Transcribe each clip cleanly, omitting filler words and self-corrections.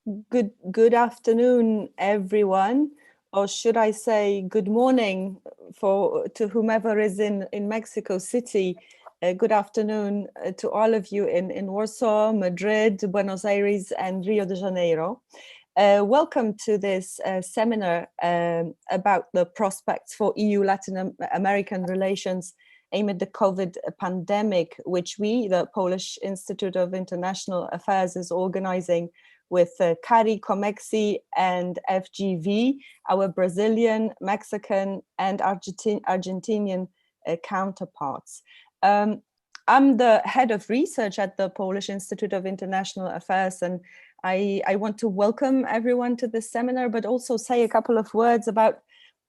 Good afternoon, everyone, or should I say good morning to whomever is in Mexico City. Good afternoon to all of you in Warsaw, Madrid, Buenos Aires, and Rio de Janeiro. Welcome to this seminar about the prospects for EU-Latin American relations amid the COVID pandemic, which we, the Polish Institute of International Affairs, is organizing with CARI, COMEXI, and FGV, our Brazilian, Mexican, and Argentinian counterparts. I'm the head of research at the Polish Institute of International Affairs, and I want to welcome everyone to this seminar, but also say a couple of words about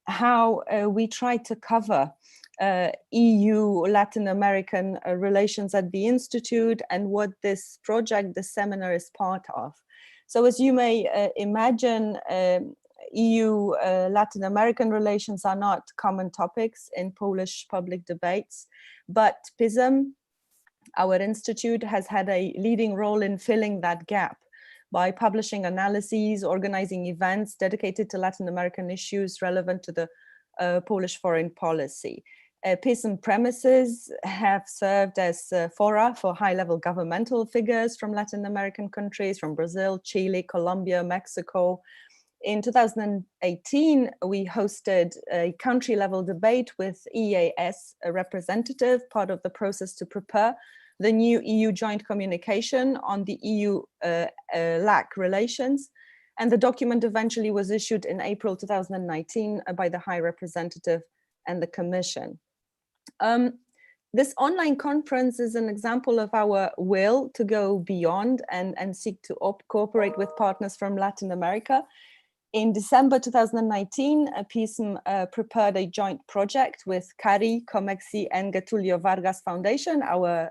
how we try to cover EU-Latin American relations at the Institute and what this project, this seminar, is part of. So as you may imagine, EU-Latin American relations are not common topics in Polish public debates, but PISM, our institute, has had a leading role in filling that gap by publishing analyses, organizing events dedicated to Latin American issues relevant to the Polish foreign policy. PISM premises have served as fora for high-level governmental figures from Latin American countries, from Brazil, Chile, Colombia, Mexico. In 2018, we hosted a country-level debate with EAS, a representative, part of the process to prepare the new EU joint communication on the EU-LAC relations. And the document eventually was issued in April 2019 by the High Representative and the Commission. This online conference is an example of our will to go beyond and seek to cooperate with partners from Latin America. In December 2019, PISM prepared a joint project with CARI, COMEXI, and Getulio Vargas Foundation, our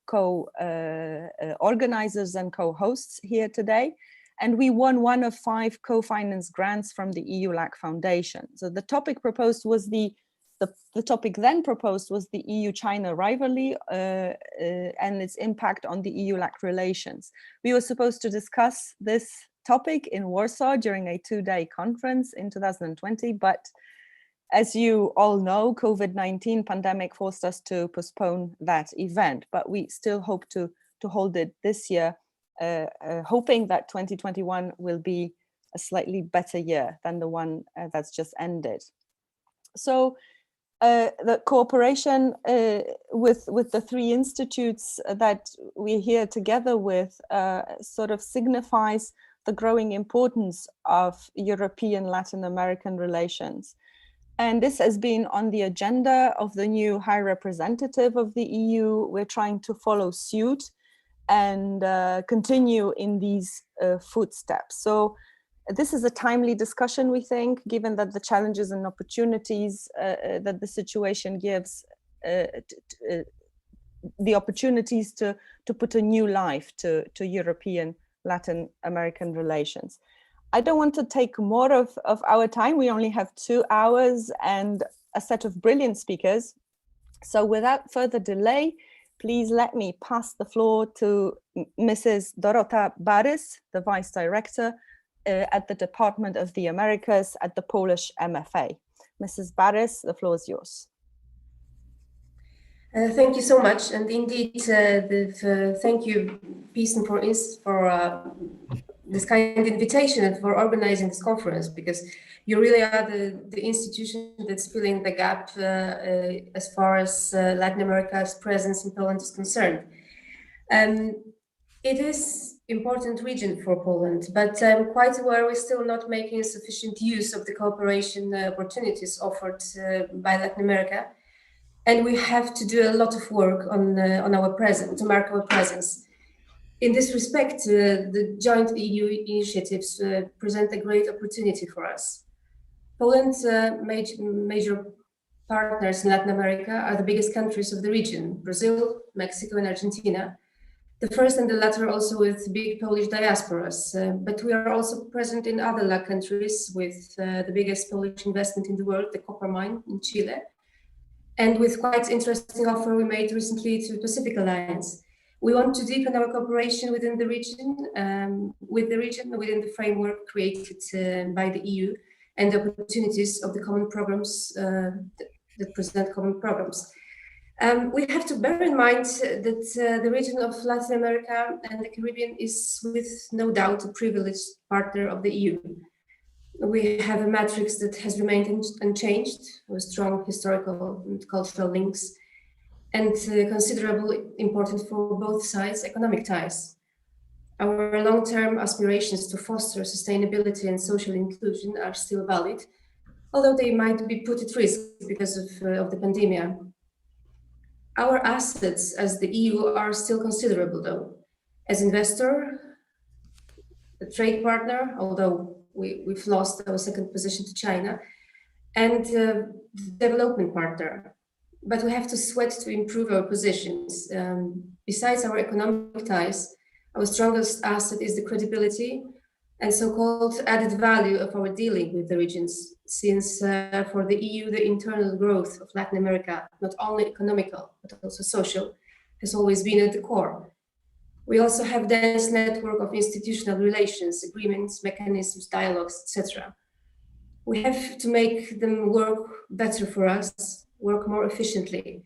co-organizers and co-hosts here today. And we won one of 5 co-finance grants from the EU-LAC Foundation. So the topic proposed was the topic then proposed was the EU-China rivalry and its impact on the EU-LAC relations. We were supposed to discuss this topic in Warsaw during a 2-day conference in 2020, but as you all know, COVID-19 pandemic forced us to postpone that event, but we still hope to hold it this year, hoping that 2021 will be a slightly better year than the one that's just ended. So the cooperation with the 3 institutes that we're here together with sort of signifies the growing importance of European Latin American relations. And this has been on the agenda of the new High Representative of the EU. We're trying to follow suit and continue in these footsteps. So this is a timely discussion, we think, given that the challenges and opportunities that the situation gives, the opportunities to put a new life to European Latin American relations. I don't want to take more of our time. We only have 2 hours and a set of brilliant speakers. So without further delay, please let me pass the floor to Mrs. Dorota Barys, the Vice Director at the Department of the Americas at the Polish MFA. Mrs. Barys, the floor is yours. Thank you so much, and indeed, thank you, PISM, for this kind of invitation and for organizing this conference, because you really are the institution that's filling the gap as far as Latin America's presence in Poland is concerned. It is important region for Poland, but I'm quite aware we're still not making sufficient use of the cooperation opportunities offered by Latin America. And we have to do a lot of work on our presence, to mark our presence. In this respect, the joint EU initiatives present a great opportunity for us. Poland's major partners in Latin America are the biggest countries of the region: Brazil, Mexico, and Argentina. The first and the latter also with big Polish diasporas, but we are also present in other LAC countries with the biggest Polish investment in the world, the copper mine in Chile. And with quite interesting offer we made recently to Pacific Alliance. We want to deepen our cooperation within the region, within the framework created by the EU and the opportunities of the common programs that present common programs. We have to bear in mind that the region of Latin America and the Caribbean is with no doubt a privileged partner of the EU. We have a matrix that has remained unchanged, with strong historical and cultural links, and considerable importance for both sides' economic ties. Our long-term aspirations to foster sustainability and social inclusion are still valid, although they might be put at risk because of the pandemic. Our assets as the EU are still considerable, though. As investor, a trade partner, although we've lost our second position to China, and development partner. But we have to sweat to improve our positions. Besides our economic ties, our strongest asset is the credibility and so-called added value of our dealing with the regions, since for the EU, the internal growth of Latin America, not only economical, but also social, has always been at the core. We also have a dense network of institutional relations, agreements, mechanisms, dialogues, etc. We have to make them work better for us, work more efficiently.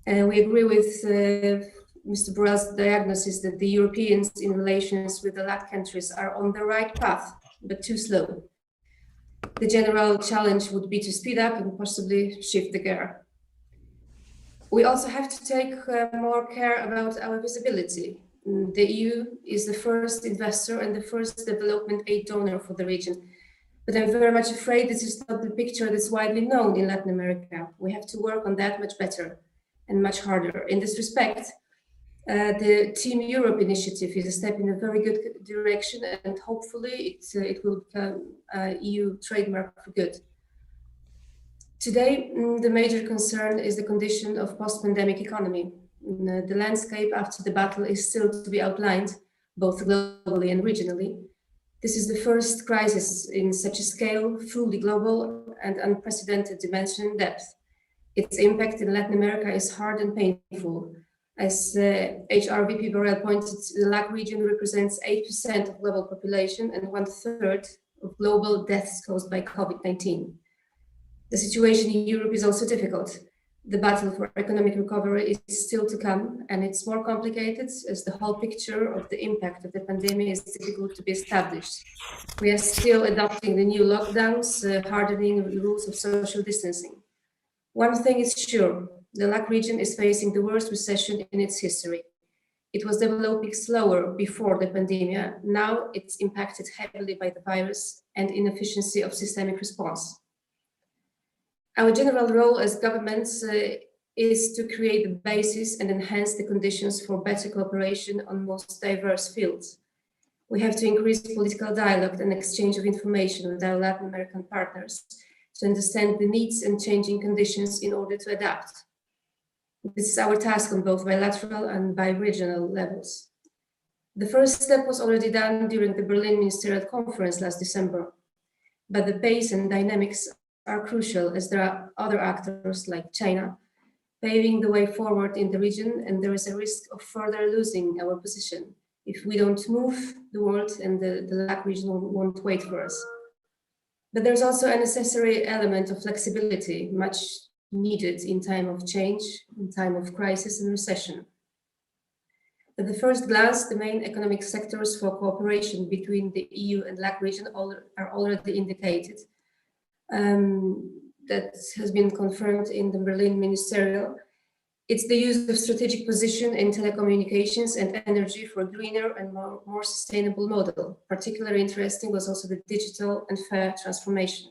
And we agree with Mr. Borrell's diagnosis that the Europeans in relations with the LAC countries are on the right path, but too slow. The general challenge would be to speed up and possibly shift the gear. We also have to take more care about our visibility. The EU is the first investor and the first development aid donor for the region. But I'm very much afraid this is not the picture that's widely known in Latin America. We have to work on that much better and much harder. In this respect, the Team Europe initiative is a step in a very good direction, and hopefully it will become an EU trademark for good. Today, the major concern is the condition of post-pandemic economy. The landscape after the battle is still to be outlined, both globally and regionally. This is the first crisis in such a scale, fully global and unprecedented dimension and depth. Its impact in Latin America is hard and painful. As HR VP Borrell pointed, the LAC region represents 8% of global population and 1/3 of global deaths caused by COVID-19. The situation in Europe is also difficult. The battle for economic recovery is still to come, and it's more complicated as the whole picture of the impact of the pandemic is difficult to be established. We are still adopting the new lockdowns, hardening the rules of social distancing. One thing is sure, the LAC region is facing the worst recession in its history. It was developing slower before the pandemic. Now it's impacted heavily by the virus and inefficiency of systemic response. Our general role as governments is to create the basis and enhance the conditions for better cooperation on most diverse fields. We have to increase political dialogue and exchange of information with our Latin American partners to understand the needs and changing conditions in order to adapt. This is our task on both bilateral and bi-regional levels. The first step was already done during the Berlin Ministerial Conference last December, but the pace and dynamics are crucial as there are other actors like China paving the way forward in the region, and there is a risk of further losing our position if we don't move the world, and the LAC region won't wait for us. But there's also a necessary element of flexibility, much needed in time of change, in time of crisis and recession. At the first glance, the main economic sectors for cooperation between the EU and LAC region are already indicated. That has been confirmed in the Berlin Ministerial. It's the use of strategic position in telecommunications and energy for a greener and more sustainable model. Particularly interesting was also the digital and fair transformation.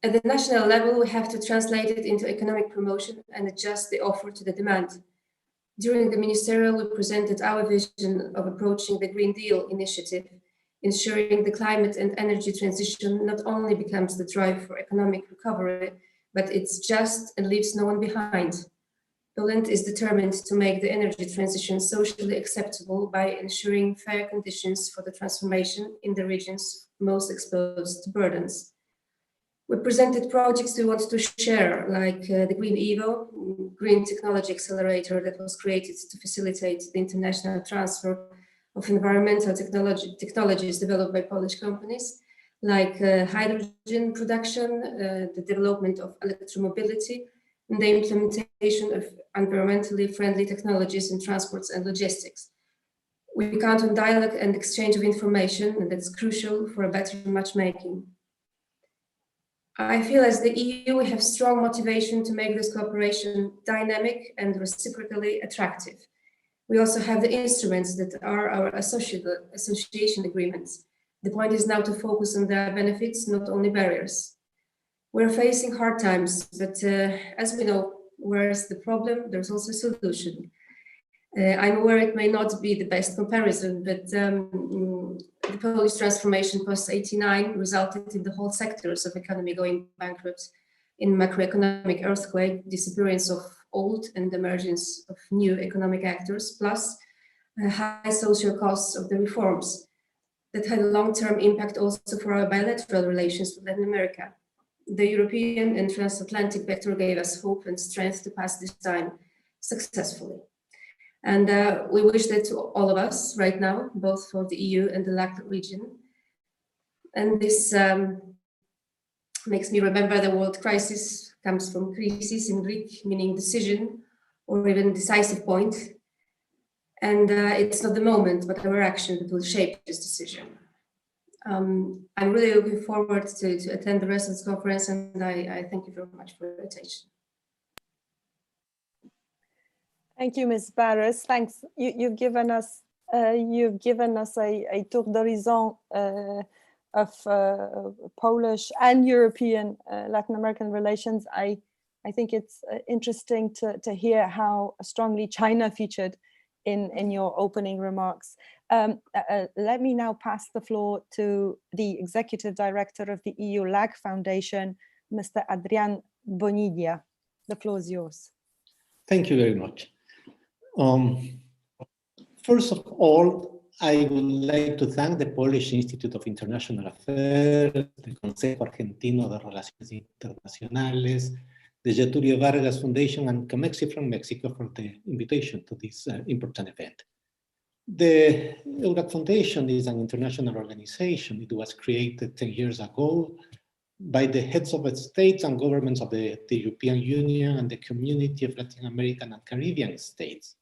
At the national level, we have to translate it into economic promotion and adjust the offer to the demand. During the Ministerial, we presented our vision of approaching the Green Deal initiative, ensuring the climate and energy transition not only becomes the drive for economic recovery, but it's just and leaves no one behind. Poland is determined to make the energy transition socially acceptable by ensuring fair conditions for the transformation in the regions most exposed to burdens. We presented projects we want to share, like the Green EVO, Green Technology Accelerator that was created to facilitate the international transfer of environmental technologies developed by Polish companies, like hydrogen production, the development of electromobility, and the implementation of environmentally friendly technologies in transports and logistics. We count on dialogue and exchange of information, and that's crucial for a better matchmaking. I feel as the EU, we have strong motivation to make this cooperation dynamic and reciprocally attractive. We also have the instruments that are our association agreements. The point is now to focus on their benefits, not only barriers. We're facing hard times, but as we know, where's the problem, there's also a solution. I'm aware it may not be the best comparison, but the Polish transformation post-89 resulted in the whole sectors of economy going bankrupt, in macroeconomic earthquake, disappearance of old and emergence of new economic actors, plus high social costs of the reforms that had a long-term impact also for our bilateral relations with Latin America. The European and transatlantic vector gave us hope and strength to pass this time successfully. And we wish that to all of us right now, both for the EU and the LAC region. And this makes me remember the word crisis comes from krisis in Greek, meaning decision or even decisive point. And it's not the moment, but our action that will shape this decision. I'm really looking forward to attend the rest of this conference, and I thank you very much for your attention. Thank you, Ms. Barros. Thanks. You've given us a tour d'horizon of Polish and European Latin American relations. I think it's interesting to hear how strongly China featured in your opening remarks. Let me now pass the floor to the Executive Director of the EU-LAC Foundation, Mr. Adrian Bonidia. The floor is yours. Thank you very much. First of all, I would like to thank the Polish Institute of International Affairs, the Consejo Argentino de Relaciones Internacionales, the Getulio Vargas Foundation, and Comexi from Mexico for the invitation to this important event. The EU-LAC Foundation is an international organization. It was created 10 years ago by the heads of states and governments of the European Union and the Community of Latin American and Caribbean States.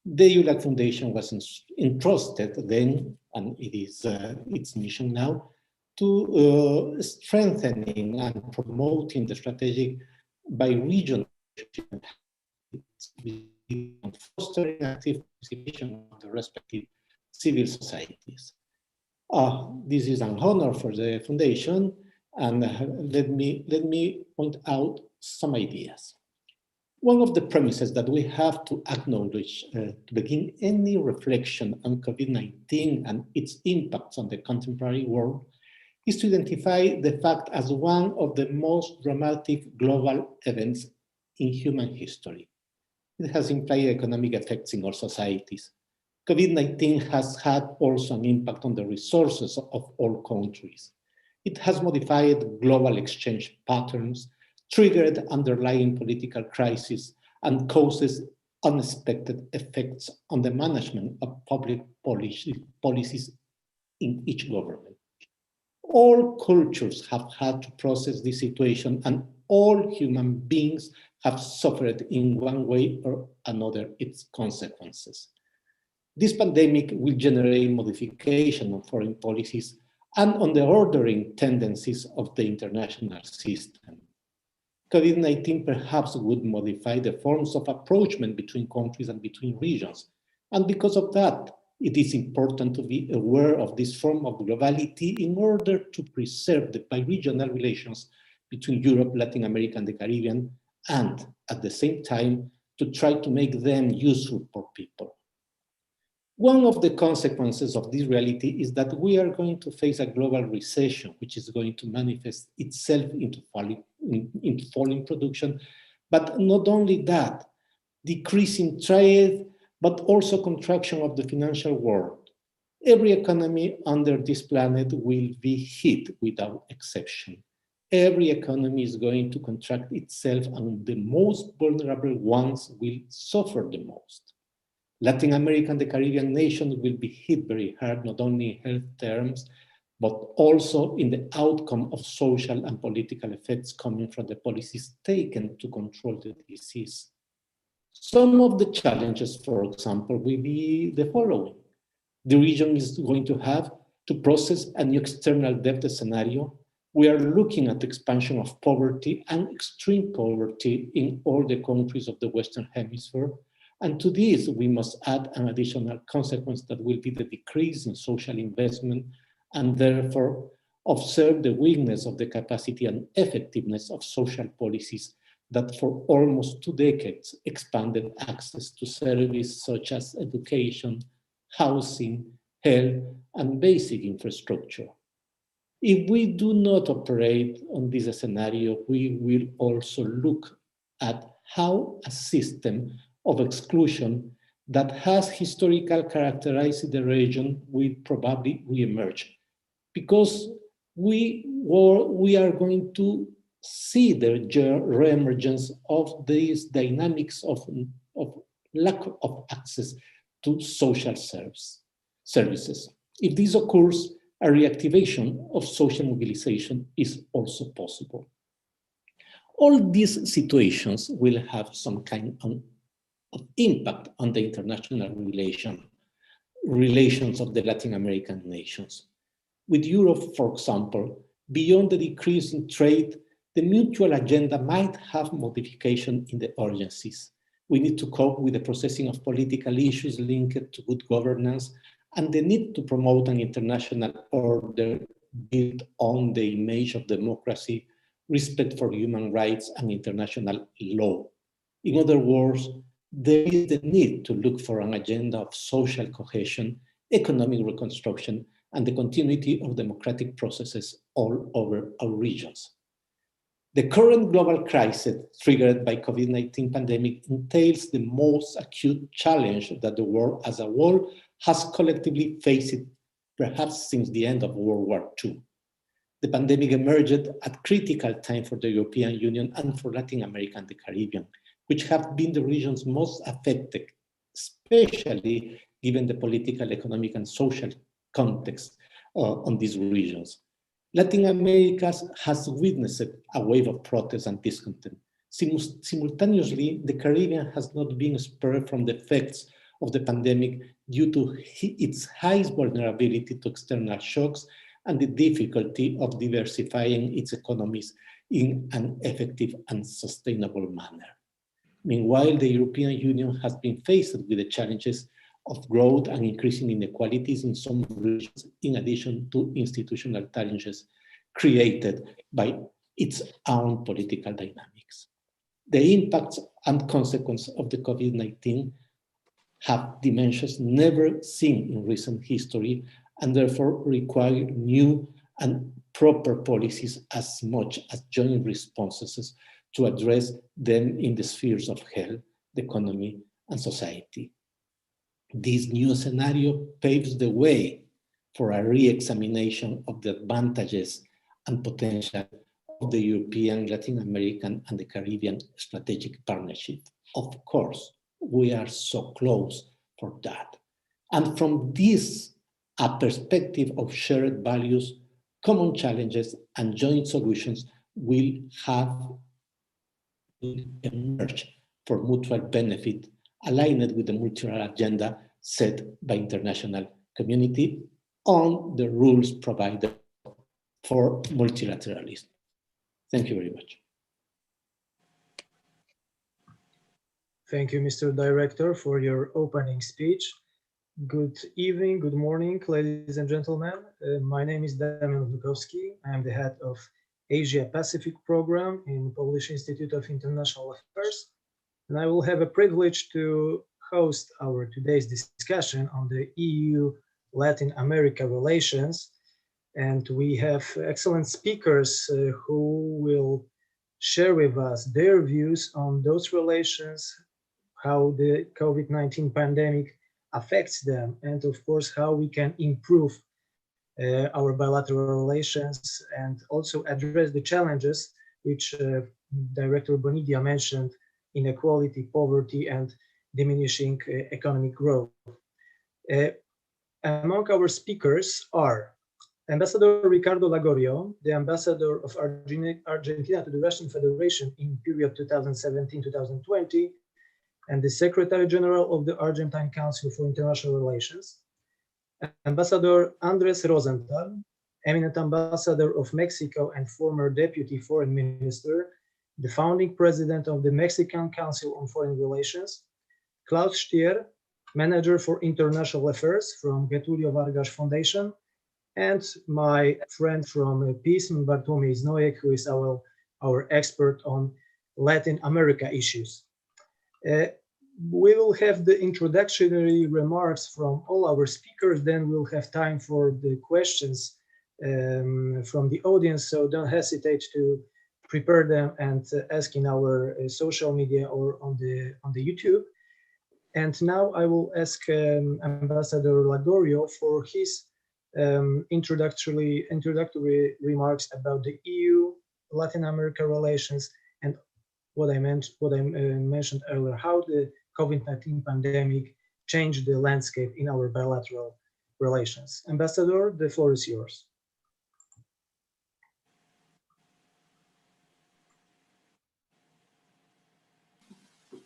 The EU-LAC Foundation was entrusted then, and it is its mission now, to strengthening and promoting the strategic bi-regional and fostering active participation of the respective civil societies. This is an honor for the foundation, and let me point out some ideas. One of the premises that we have to acknowledge to begin any reflection on COVID-19 and its impacts on the contemporary world is to identify the fact as one of the most dramatic global events in human history. It has implied economic effects in all societies. COVID-19 has had also an impact on the resources of all countries. It has modified global exchange patterns, triggered underlying political crisis, and causes unexpected effects on the management of public policies in each government. All cultures have had to process this situation, and all human beings have suffered in one way or another its consequences. This pandemic will generate modification of foreign policies and on the ordering tendencies of the international system. COVID-19 perhaps would modify the forms of approachment between countries and between regions. And because of that, it is important to be aware of this form of globality in order to preserve the bi-regional relations between Europe, Latin America, and the Caribbean, and at the same time, to try to make them useful for people. One of the consequences of this reality is that we are going to face a global recession, which is going to manifest itself into falling production, but not only that, decreasing trade, but also contraction of the financial world. Every economy under this planet will be hit without exception. every economy is going to contract itself, and the most vulnerable ones will suffer the most. Latin America and the Caribbean nations will be hit very hard, not only in health terms, but also in the outcome of social and political effects coming from the policies taken to control the disease. Some of the challenges, for example, will be the following. The region is going to have to process a new external debt scenario. We are looking at the expansion of poverty and extreme poverty in all the countries of the Western Hemisphere. And to this, we must add an additional consequence that will be the decrease in social investment, and therefore observe the weakness of the capacity and effectiveness of social policies that for almost 2 decades expanded access to services such as education, housing, health, and basic infrastructure. If we do not operate on this scenario, we will also look at how a system of exclusion that has historically characterized the region will probably reemerge, because we are going to see the reemergence of these dynamics of lack of access to social services. If this occurs, a reactivation of social mobilization is also possible. All these situations will have some kind of impact on the international relations of the Latin American nations. With Europe, for example, beyond the decrease in trade, the mutual agenda might have modification in the urgencies. We need to cope with the processing of political issues linked to good governance and the need to promote an international order built on the image of democracy, respect for human rights, and international law. In other words, there is the need to look for an agenda of social cohesion, economic reconstruction, and the continuity of democratic processes all over our regions. The current global crisis triggered by COVID-19 pandemic entails the most acute challenge that the world as a whole has collectively faced, perhaps since the end of World War II. The pandemic emerged at critical time for the European Union and for Latin America and the Caribbean, which have been the regions most affected, especially given the political, economic, and social context on these regions. Latin America has witnessed a wave of protest and discontent. Simultaneously, the Caribbean has not been spared from the effects of the pandemic due to its highest vulnerability to external shocks and the difficulty of diversifying its economies in an effective and sustainable manner. Meanwhile, the European Union has been faced with the challenges of growth and increasing inequalities in some regions, in addition to institutional challenges created by its own political dynamics. The impacts and consequences of the COVID-19 have dimensions never seen in recent history, and therefore require new and proper policies as much as joint responses to address them in the spheres of health, the economy, and society. This new scenario paves the way for a re-examination of the advantages and potential of the European, Latin American, and the Caribbean strategic partnership. Of course, we are so close for that. And from this, a perspective of shared values, common challenges, and joint solutions will emerge for mutual benefit, aligned with the multilateral agenda set by international community on the rules provided for multilateralism. Thank you very much. Thank you, Mr. Director, for your opening speech. Good evening, good morning, ladies and gentlemen. My name is Damian Lukowski. I am the head of Asia Pacific program in Polish Institute of International Affairs. And I will have a privilege to host our today's discussion on the EU-Latin America relations. And we have excellent speakers who will share with us their views on those relations, how the COVID-19 pandemic affects them, and of course, how we can improve our bilateral relations, and also address the challenges which Director Bonidia mentioned: inequality, poverty, and diminishing economic growth. Among our speakers are Ambassador Ricardo Lagorio, the ambassador of Argentina to the Russian Federation in period 2017-2020, and the Secretary General of the Argentine Council for International Relations. Ambassador Andres Rosenthal, eminent ambassador of Mexico and former deputy foreign minister, the founding president of the Mexican Council on Foreign Relations. Klaus Stier, manager for international affairs from Getulio Vargas Foundation, and my friend from PISM, Bartłomiej Znojek, who is our expert on Latin America issues. We will have the introductory remarks from all our speakers, then we'll have time for the questions from the audience, so don't hesitate to prepare them and ask in our social media or on the YouTube. And now I will ask Ambassador Lagorio for his introductory remarks about the EU-Latin America relations and what I mentioned earlier, how the COVID-19 pandemic changed the landscape in our bilateral relations. Ambassador, the floor is yours.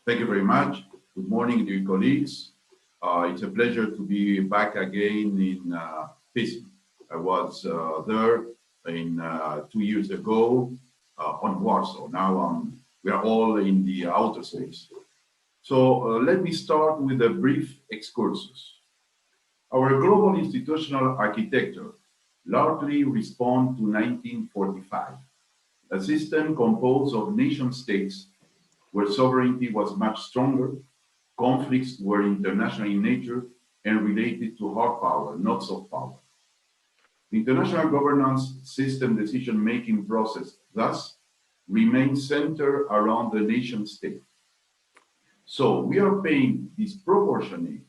Thank you very much. Good morning, dear colleagues. It's a pleasure to be back again in PISM. I was there 2 years ago on Warsaw. Now we are all in the outer space. So let me start with a brief excursus. Our global institutional architecture largely responds to 1945, a system composed of nation states where sovereignty was much stronger, conflicts were international in nature and related to hard power, not soft power. The international governance system decision-making process thus remains centered around the nation state. So we are paying disproportionate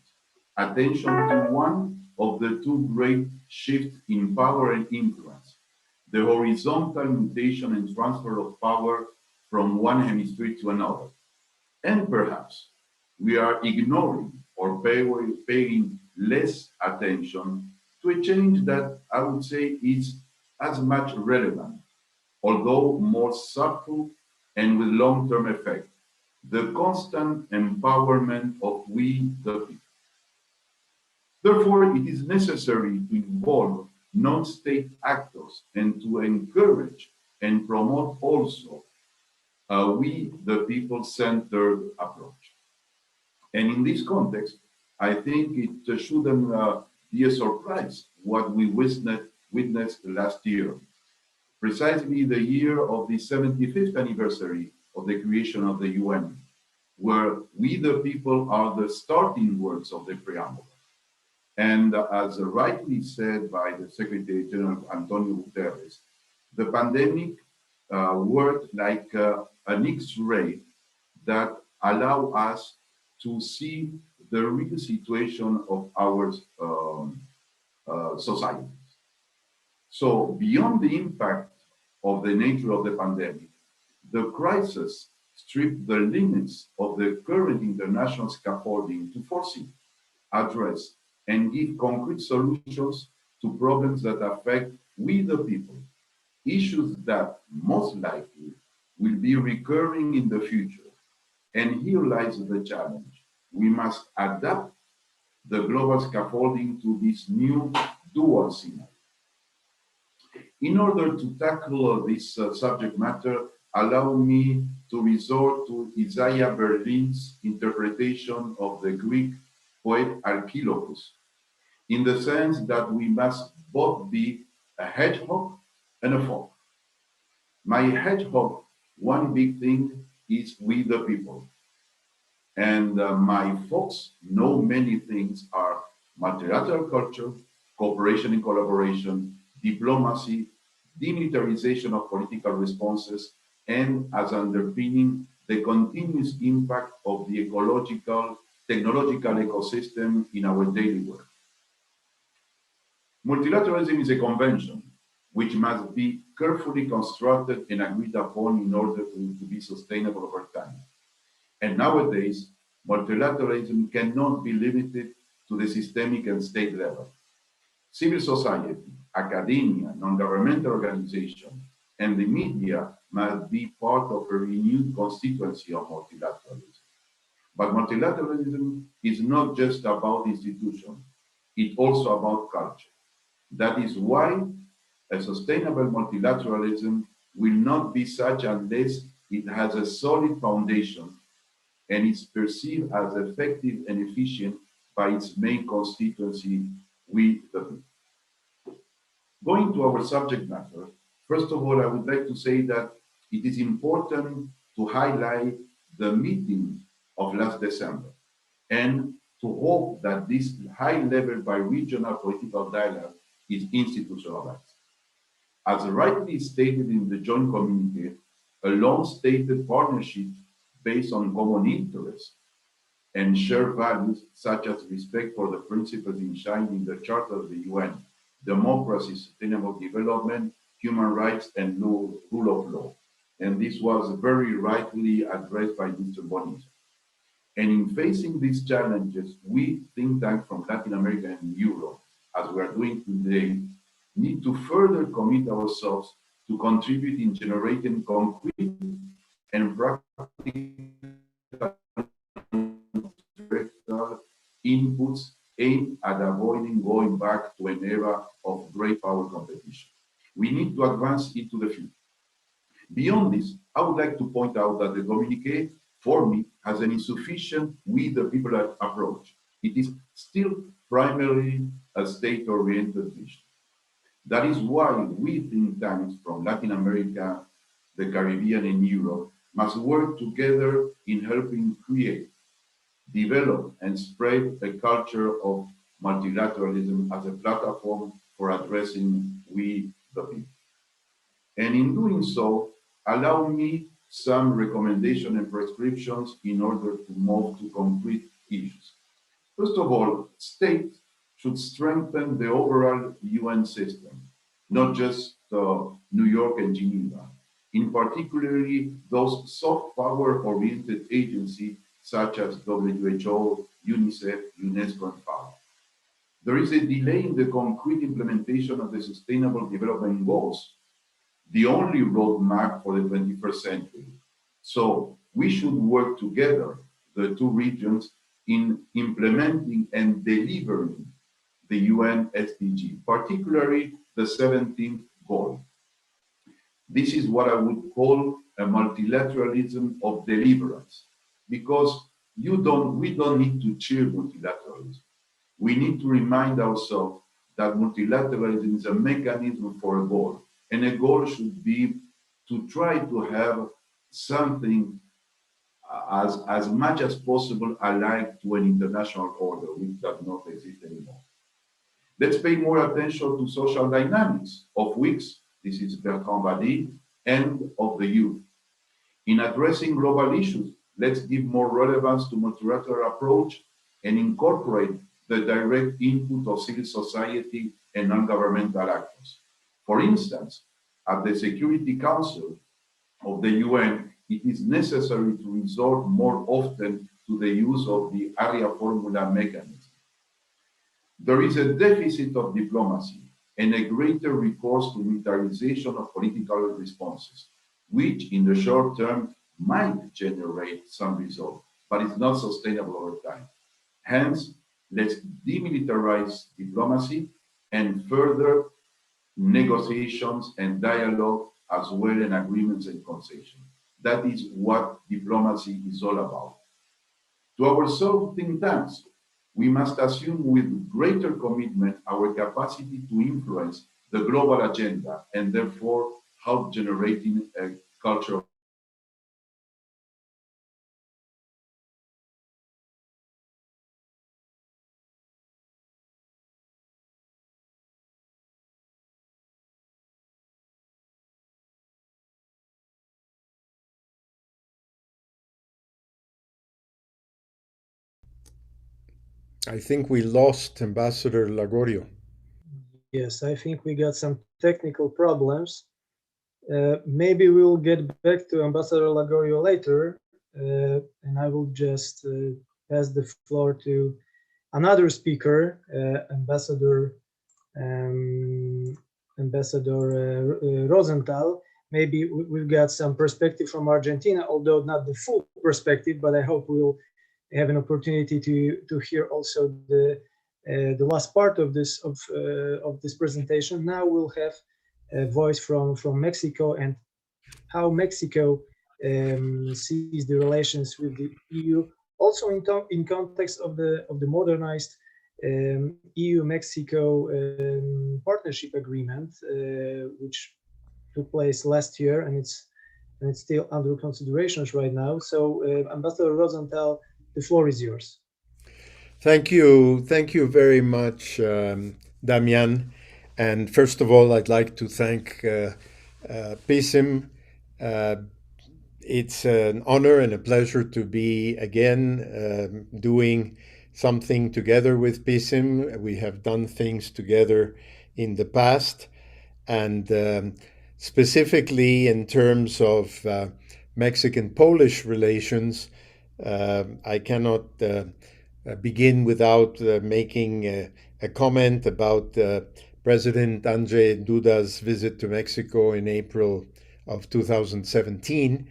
attention to one of the two great shifts in power and influence, the horizontal mutation and transfer of power from one hemisphere to another. And perhaps we are ignoring or paying less attention to a change that I would say is as much relevant, although more subtle and with long-term effect, the constant empowerment of we the people. Therefore, it is necessary to involve non-state actors and to encourage and promote also we the people-centered approach. And in this context, I think it shouldn't be a surprise what we witnessed last year, precisely the year of the 75th anniversary of the creation of the UN, where we the people are the starting words of the preamble. And as rightly said by the Secretary General Antonio Guterres, the pandemic worked like an X-ray that allow us to see the real situation of our societies. So beyond the impact of the nature of the pandemic, the crisis stripped the limits of the current international scaffolding to foresee, address, and give concrete solutions to problems that affect we the people, issues that most likely will be recurring in the future. And here lies the challenge. We must adapt the global scaffolding to this new dual scenario. In order to tackle this subject matter, allow me to resort to Isaiah Berlin's interpretation of the Greek poet Archilochus, in the sense that we must both be a hedgehog and a fox. My hedgehog, one big thing is we the people. And my folks know many things are multilateral culture, cooperation and collaboration, diplomacy, demilitarization of political responses, and as underpinning, the continuous impact of the ecological, technological ecosystem in our daily work. Multilateralism is a convention which must be carefully constructed and agreed upon in order to be sustainable over time. And nowadays, multilateralism cannot be limited to the systemic and state level. Civil society, academia, non-governmental organizations, and the media must be part of a renewed constituency of multilateralism. But multilateralism is not just about institutions, it's also about culture. That is why a sustainable multilateralism will not be such unless it has a solid foundation and is perceived as effective and efficient by its main constituency, we the people. Going to our subject matter, first of all, I would like to say that it is important to highlight the meeting of last December and to hope that this high-level bi-regional political dialogue is institutionalized. As rightly stated in the joint communique, a long-stated partnership based on common interests and shared values such as respect for the principles enshrined in the Charter of the UN, democracy, sustainable development, human rights, and rule of law. And this was very rightly addressed by Mr. Bonilla. And in facing these challenges, we think tanks from Latin America and Europe, as we are doing today, need to further commit ourselves to contribute in generating concrete and practical inputs aimed at avoiding going back to an era of great power competition. We need to advance into the future. Beyond this, I would like to point out that the communique, for me, has an insufficient we the people approach. It is still primarily a state-oriented vision. That is why we think tanks from Latin America, the Caribbean, and Europe must work together in helping create, develop, and spread a culture of multilateralism as a platform for addressing we the people. And in doing so, allow me some recommendations and prescriptions in order to move to concrete issues. First of all, states should strengthen the overall UN system, not just New York and Geneva, in particularly those soft power-oriented agencies such as WHO, UNICEF, UNESCO, and FAO. There is a delay in the concrete implementation of the Sustainable Development Goals, the only roadmap for the 21st century. So we should work together, the two regions, in implementing and delivering the UN SDG, particularly the 17th goal. This is what I would call a multilateralism of deliverance, because we don't need to cheer multilateralism. We need to remind ourselves that multilateralism is a mechanism for a goal, and a goal should be to try to have something as much as possible alike to an international order, which does not exist anymore. Let's pay more attention to social dynamics, of which this is Bertrand Badi, and of the youth. In addressing global issues, let's give more relevance to multilateral approach and incorporate the direct input of civil society and non-governmental actors. For instance, at the Security Council of the UN, it is necessary to resort more often to the use of the area formula mechanism. There is a deficit of diplomacy and a greater recourse to militarization of political responses, which in the short term might generate some result, but it's not sustainable over time. Hence, let's demilitarize diplomacy and further negotiations and dialogue as well as agreements and concessions. That is what diplomacy is all about. To our think tanks, we must assume with greater commitment our capacity to influence the global agenda and therefore help generating a culture of I think we lost Ambassador Lagorio. Yes, I think we got some technical problems. Maybe we'll get back to Ambassador Lagorio later, and I will just pass the floor to another speaker, Ambassador Rosenthal. Maybe we've got some perspective from Argentina, although not the full perspective, but I hope we'll have an opportunity to hear also the last part of this presentation. Now we'll have a voice from Mexico and how Mexico sees the relations with the EU, also in context of the modernized EU-Mexico partnership agreement, which took place last year, and it's still under considerations right now. So, Ambassador Rosenthal, the floor is yours. Thank you very much, Damian. And first of all, I'd like to thank PISM. It's an honor and a pleasure to be again doing something together with PISM. We have done things together in the past, and specifically in terms of Mexican-Polish relations, I cannot begin without making a comment about President Andrzej Duda's visit to Mexico in April of 2017,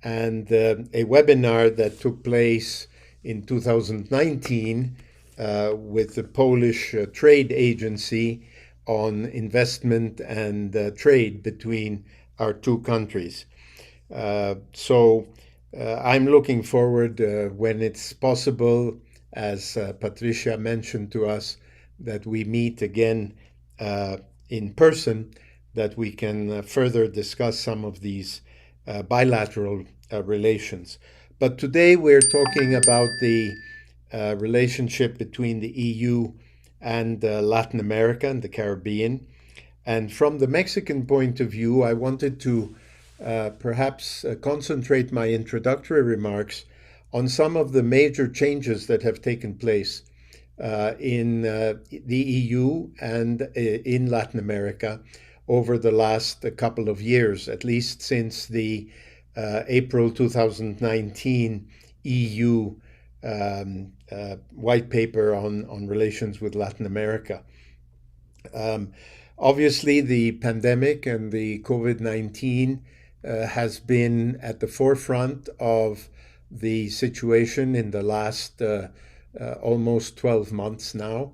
and a webinar that took place in 2019 with the Polish Trade Agency on investment and trade between our two countries. So I'm looking forward when it's possible, as Patricia mentioned to us, that we meet again in person, that we can further discuss some of these bilateral relations. But today we're talking about the relationship between the EU and Latin America and the Caribbean. And from the Mexican point of view, I wanted to perhaps concentrate my introductory remarks on some of the major changes that have taken place in the EU and in Latin America over the last couple of years, at least since the April 2019 EU white paper on relations with Latin America. Obviously, the pandemic and the COVID-19 has been at the forefront of the situation in the last almost 12 months now,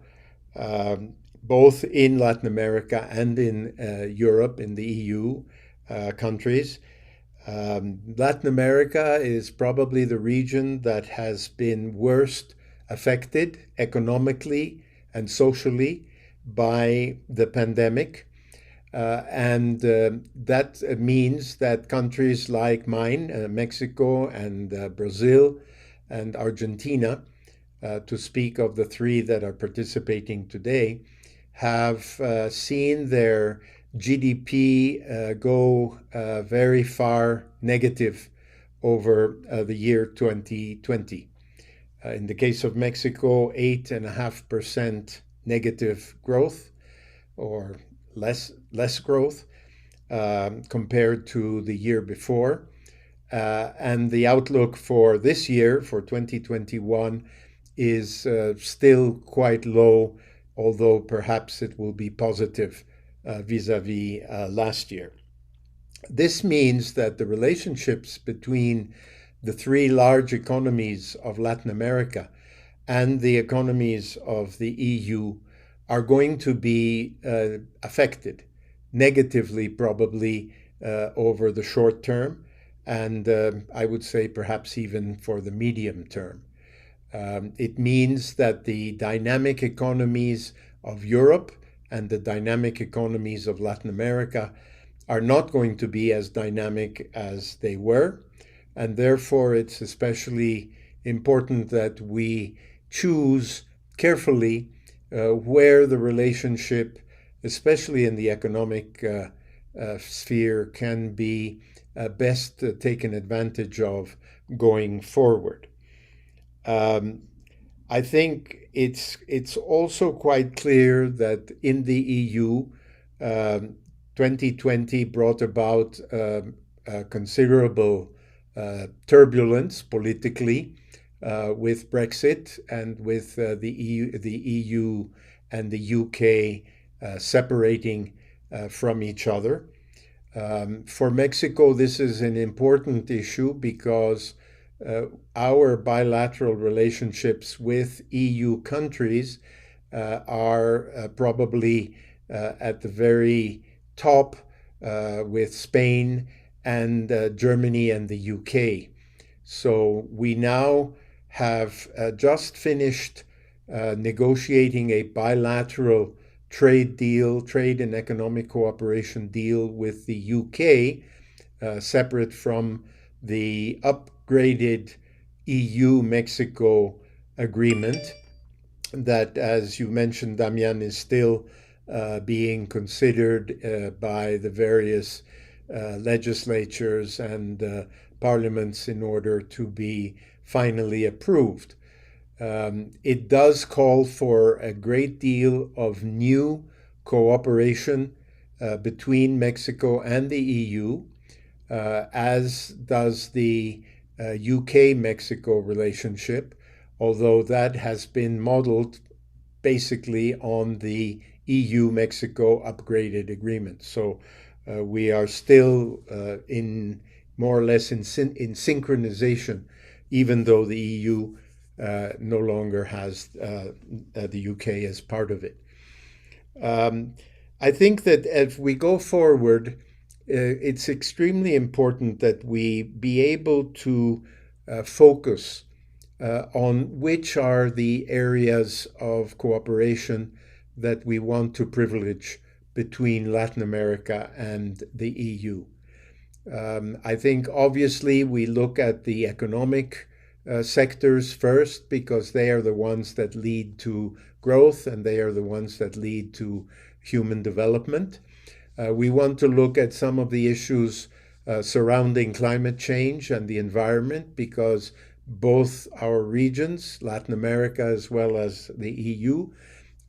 both in Latin America and in Europe, in the EU countries. Latin America is probably the region that has been worst affected economically and socially by the pandemic. And that means that countries like mine, Mexico and Brazil and Argentina, to speak of the three that are participating today, have seen their GDP go very far negative over the year 2020. In the case of Mexico, 8.5% negative growth, or less growth compared to the year before. And the outlook for this year, for 2021, is still quite low, although perhaps it will be positive vis-a-vis last year. This means that the relationships between the three large economies of Latin America and the economies of the EU are going to be affected negatively, probably over the short term, and I would say perhaps even for the medium term. It means that the dynamic economies of Europe and the dynamic economies of Latin America are not going to be as dynamic as they were, and therefore it's especially important that we choose carefully where the relationship, especially in the economic sphere, can be best taken advantage of going forward. I think it's also quite clear that in the EU, 2020 brought about considerable turbulence politically with Brexit and with the EU and the UK separating from each other. For Mexico, this is an important issue because our bilateral relationships with EU countries are probably at the very top with Spain and Germany and the UK. So we now have just finished negotiating a bilateral trade and economic cooperation deal with the UK, separate from the upgraded EU-Mexico agreement that, as you mentioned, Damian, is still being considered by the various legislatures and parliaments in order to be finally approved. It does call for a great deal of new cooperation between Mexico and the EU, as does the UK-Mexico relationship, although that has been modeled basically on the EU-Mexico upgraded agreement. So we are still in more or less in synchronization, even though the EU no longer has the UK as part of it. I think that as we go forward, it's extremely important that we be able to focus on which are the areas of cooperation that we want to privilege between Latin America and the EU. I think obviously we look at the economic sectors first because they are the ones that lead to growth and they are the ones that lead to human development. We want to look at some of the issues surrounding climate change and the environment because both our regions, Latin America as well as the EU,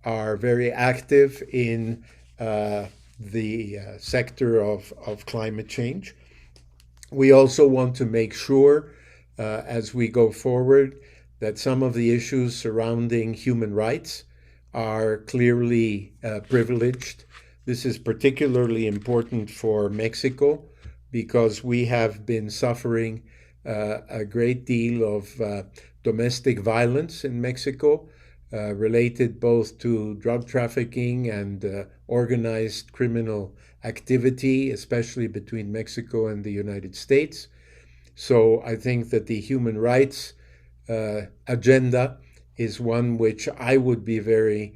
are very active in the sector of climate change. We also want to make sure as we go forward that some of the issues surrounding human rights are clearly privileged. This is particularly important for Mexico because we have been suffering a great deal of domestic violence in Mexico, related both to drug trafficking and organized criminal activity, especially between Mexico and the United States. So I think that the human rights agenda is one which I would be very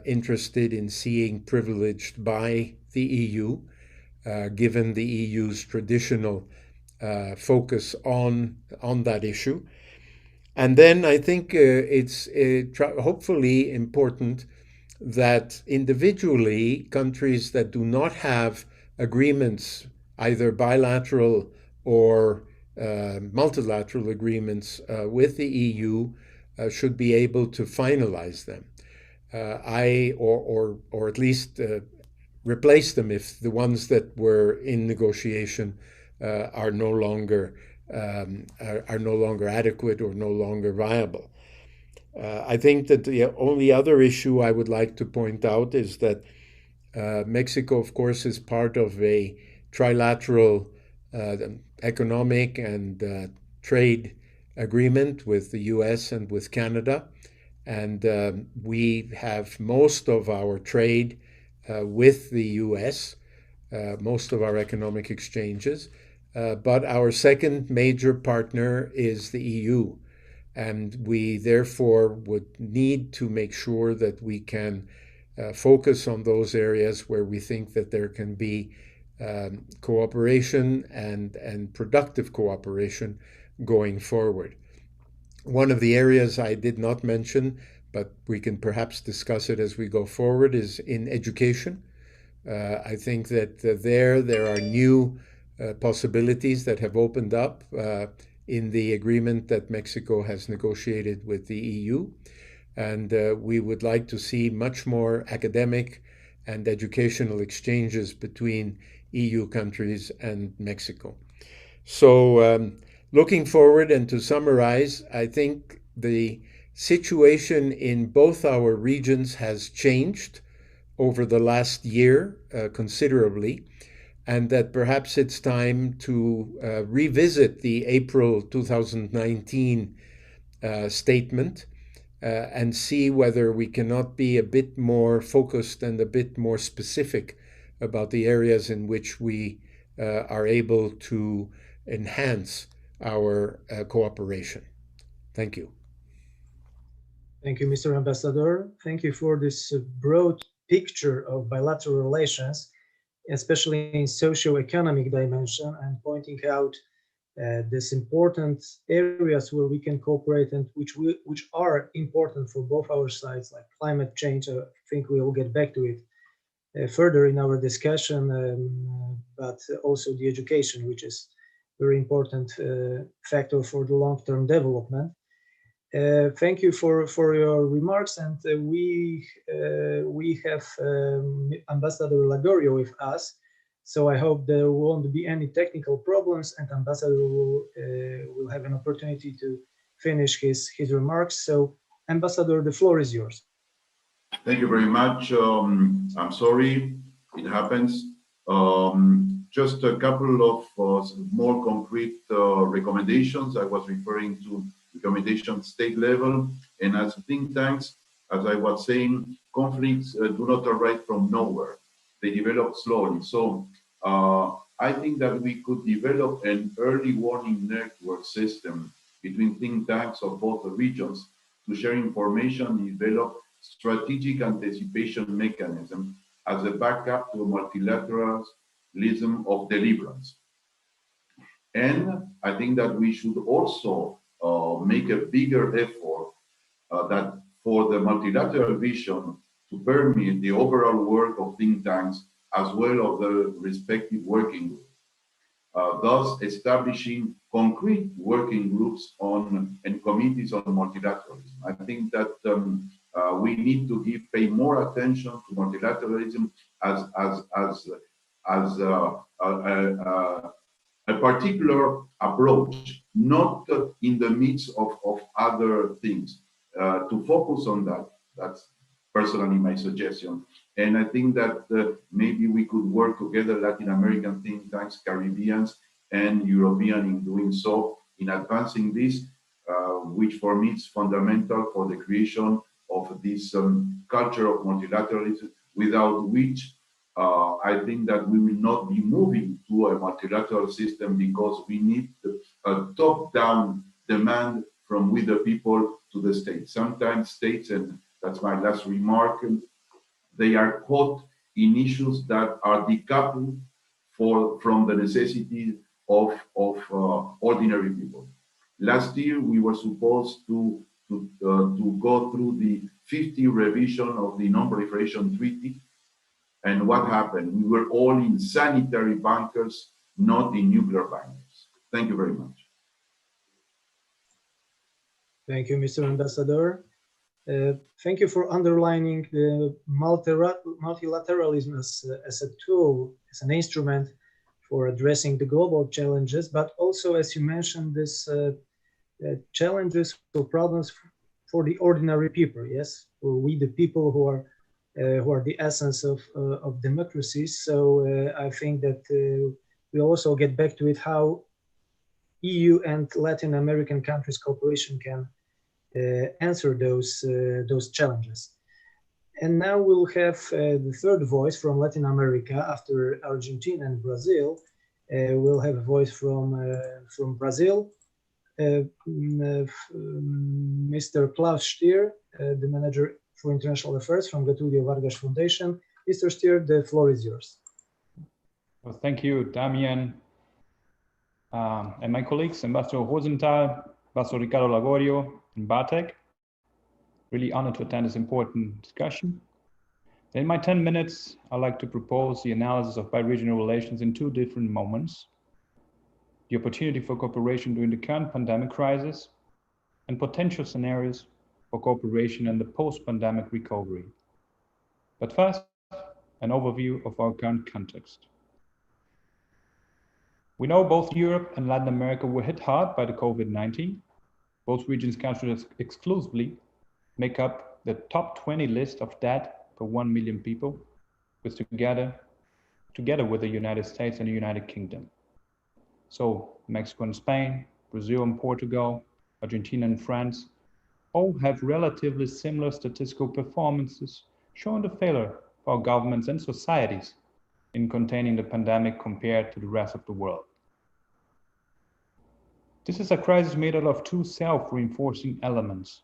interested in seeing privileged by the EU, given the EU's traditional focus on that issue. And then I think it's hopefully important that individually countries that do not have agreements, either bilateral or multilateral agreements with the EU, should be able to finalize them, or at least replace them if the ones that were in negotiation are no longer adequate or no longer viable. I think that the only other issue I would like to point out is that Mexico, of course, is part of a trilateral economic and trade agreement with the US and with Canada. And we have most of our trade with the US, most of our economic exchanges. But our second major partner is the EU. And we therefore would need to make sure that we can focus on those areas where we think that there can be cooperation and productive cooperation going forward. One of the areas I did not mention, but we can perhaps discuss it as we go forward, is in education. I think that there are new possibilities that have opened up in the agreement that Mexico has negotiated with the EU. And we would like to see much more academic and educational exchanges between EU countries and Mexico. So looking forward, and to summarize, I think the situation in both our regions has changed over the last year considerably, and that perhaps it's time to revisit the April 2019 statement and see whether we cannot be a bit more focused and a bit more specific about the areas in which we are able to enhance our cooperation. Thank you. Thank you, Mr. Ambassador. Thank you for this broad picture of bilateral relations, especially in socio-economic dimension, and pointing out these important areas where we can cooperate and which are important for both our sides, like climate change. I think we will get back to it further in our discussion, but also the education, which is a very important factor for the long-term development. Thank you for your remarks, and we have Ambassador Lagorio with us, so I hope there won't be any technical problems, and Ambassador will have an opportunity to finish his remarks. So, Ambassador, the floor is yours. Thank you very much. I'm sorry, it happens. Just a couple of more concrete recommendations. I was referring to recommendation state level, and as think tanks, as I was saying, conflicts do not arise from nowhere. They develop slowly. So I think that we could develop an early warning network system between think tanks of both regions to share information and develop strategic anticipation mechanism as a backup to multilateralism of deliverance. And I think that we should also make a bigger effort that for the multilateral vision to permeate the overall work of think tanks as well as the respective working groups, thus establishing concrete working groups on and committees on multilateralism. I think that we need to pay more attention to multilateralism as a particular approach, not in the midst of other things. To focus on that, that's personally my suggestion. And I think that maybe we could work together, Latin American think tanks, Caribbeans, and European in doing so, in advancing this, which for me is fundamental for the creation of this culture of multilateralism, without which I think that we will not be moving to a multilateral system, because we need a top-down demand from with the people to the states. Sometimes states, and that's my last remark, they are caught in issues that are decoupled from the necessity of ordinary people. Last year, we were supposed to go through the 50th revision of the Non-Proliferation Treaty. And what happened? We were all in sanitary bunkers, not in nuclear bunkers. Thank you very much. Thank you, Mr. Ambassador. Thank you for underlining the multilateralism as a tool, as an instrument for addressing the global challenges, but also, as you mentioned, this challenges or problems for the ordinary people. Yes, for we the people who are the essence of democracy. So I think that we also get back to it, how EU and Latin American countries' cooperation can answer those challenges. And now we'll have the third voice from Latin America. After Argentina and Brazil, we'll have a voice from Brazil. Mr. Klaus Stier, the manager for international affairs from Getulio Vargas Foundation. Mr. Stier, the floor is yours. Well, thank you, Damian, and my colleagues, Ambassador Rosenthal, Ambassador Ricardo Lagorio, and Bartek. Really honored to attend this important discussion. In my 10 minutes, I'd like to propose the analysis of bi-regional relations in two different moments. the opportunity for cooperation during the current pandemic crisis, and potential scenarios for cooperation in the post-pandemic recovery. But first, an overview of our current context. We know both Europe and Latin America were hit hard by the COVID-19. Both regions' countries exclusively make up the top 20 list of death per 1 million people, with together with the United States and the United Kingdom. So Mexico and Spain, Brazil and Portugal, Argentina and France all have relatively similar statistical performances, showing the failure of our governments and societies in containing the pandemic compared to the rest of the world. This is a crisis made out of two self-reinforcing elements.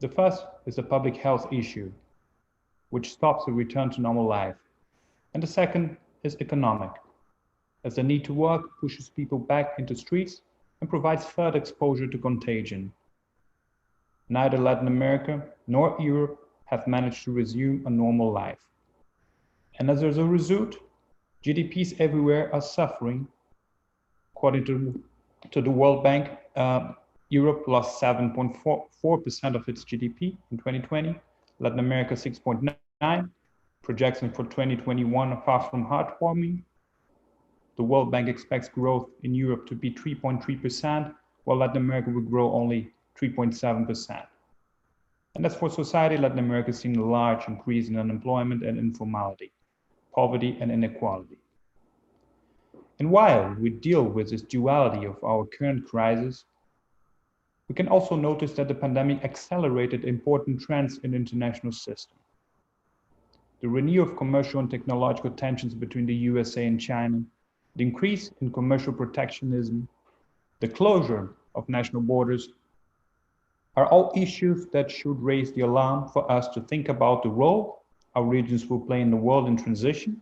The first is a public health issue, which stops the return to normal life. And the second is economic, as the need to work pushes people back into streets and provides further exposure to contagion. Neither Latin America nor Europe have managed to resume a normal life. And as a result, GDPs everywhere are suffering. According to the World Bank, Europe lost 7.4% of its GDP in 2020, Latin America 6.9%. Projections for 2021 are far from heartwarming. The World Bank expects growth in Europe to be 3.3%, while Latin America will grow only 3.7%. And as for society, Latin America has seen a large increase in unemployment and informality, poverty and inequality. And while we deal with this duality of our current crisis, we can also notice that the pandemic accelerated important trends in the international system. The renewal of commercial and technological tensions between the USA and China, the increase in commercial protectionism, the closure of national borders are all issues that should raise the alarm for us to think about the role our regions will play in the world in transition,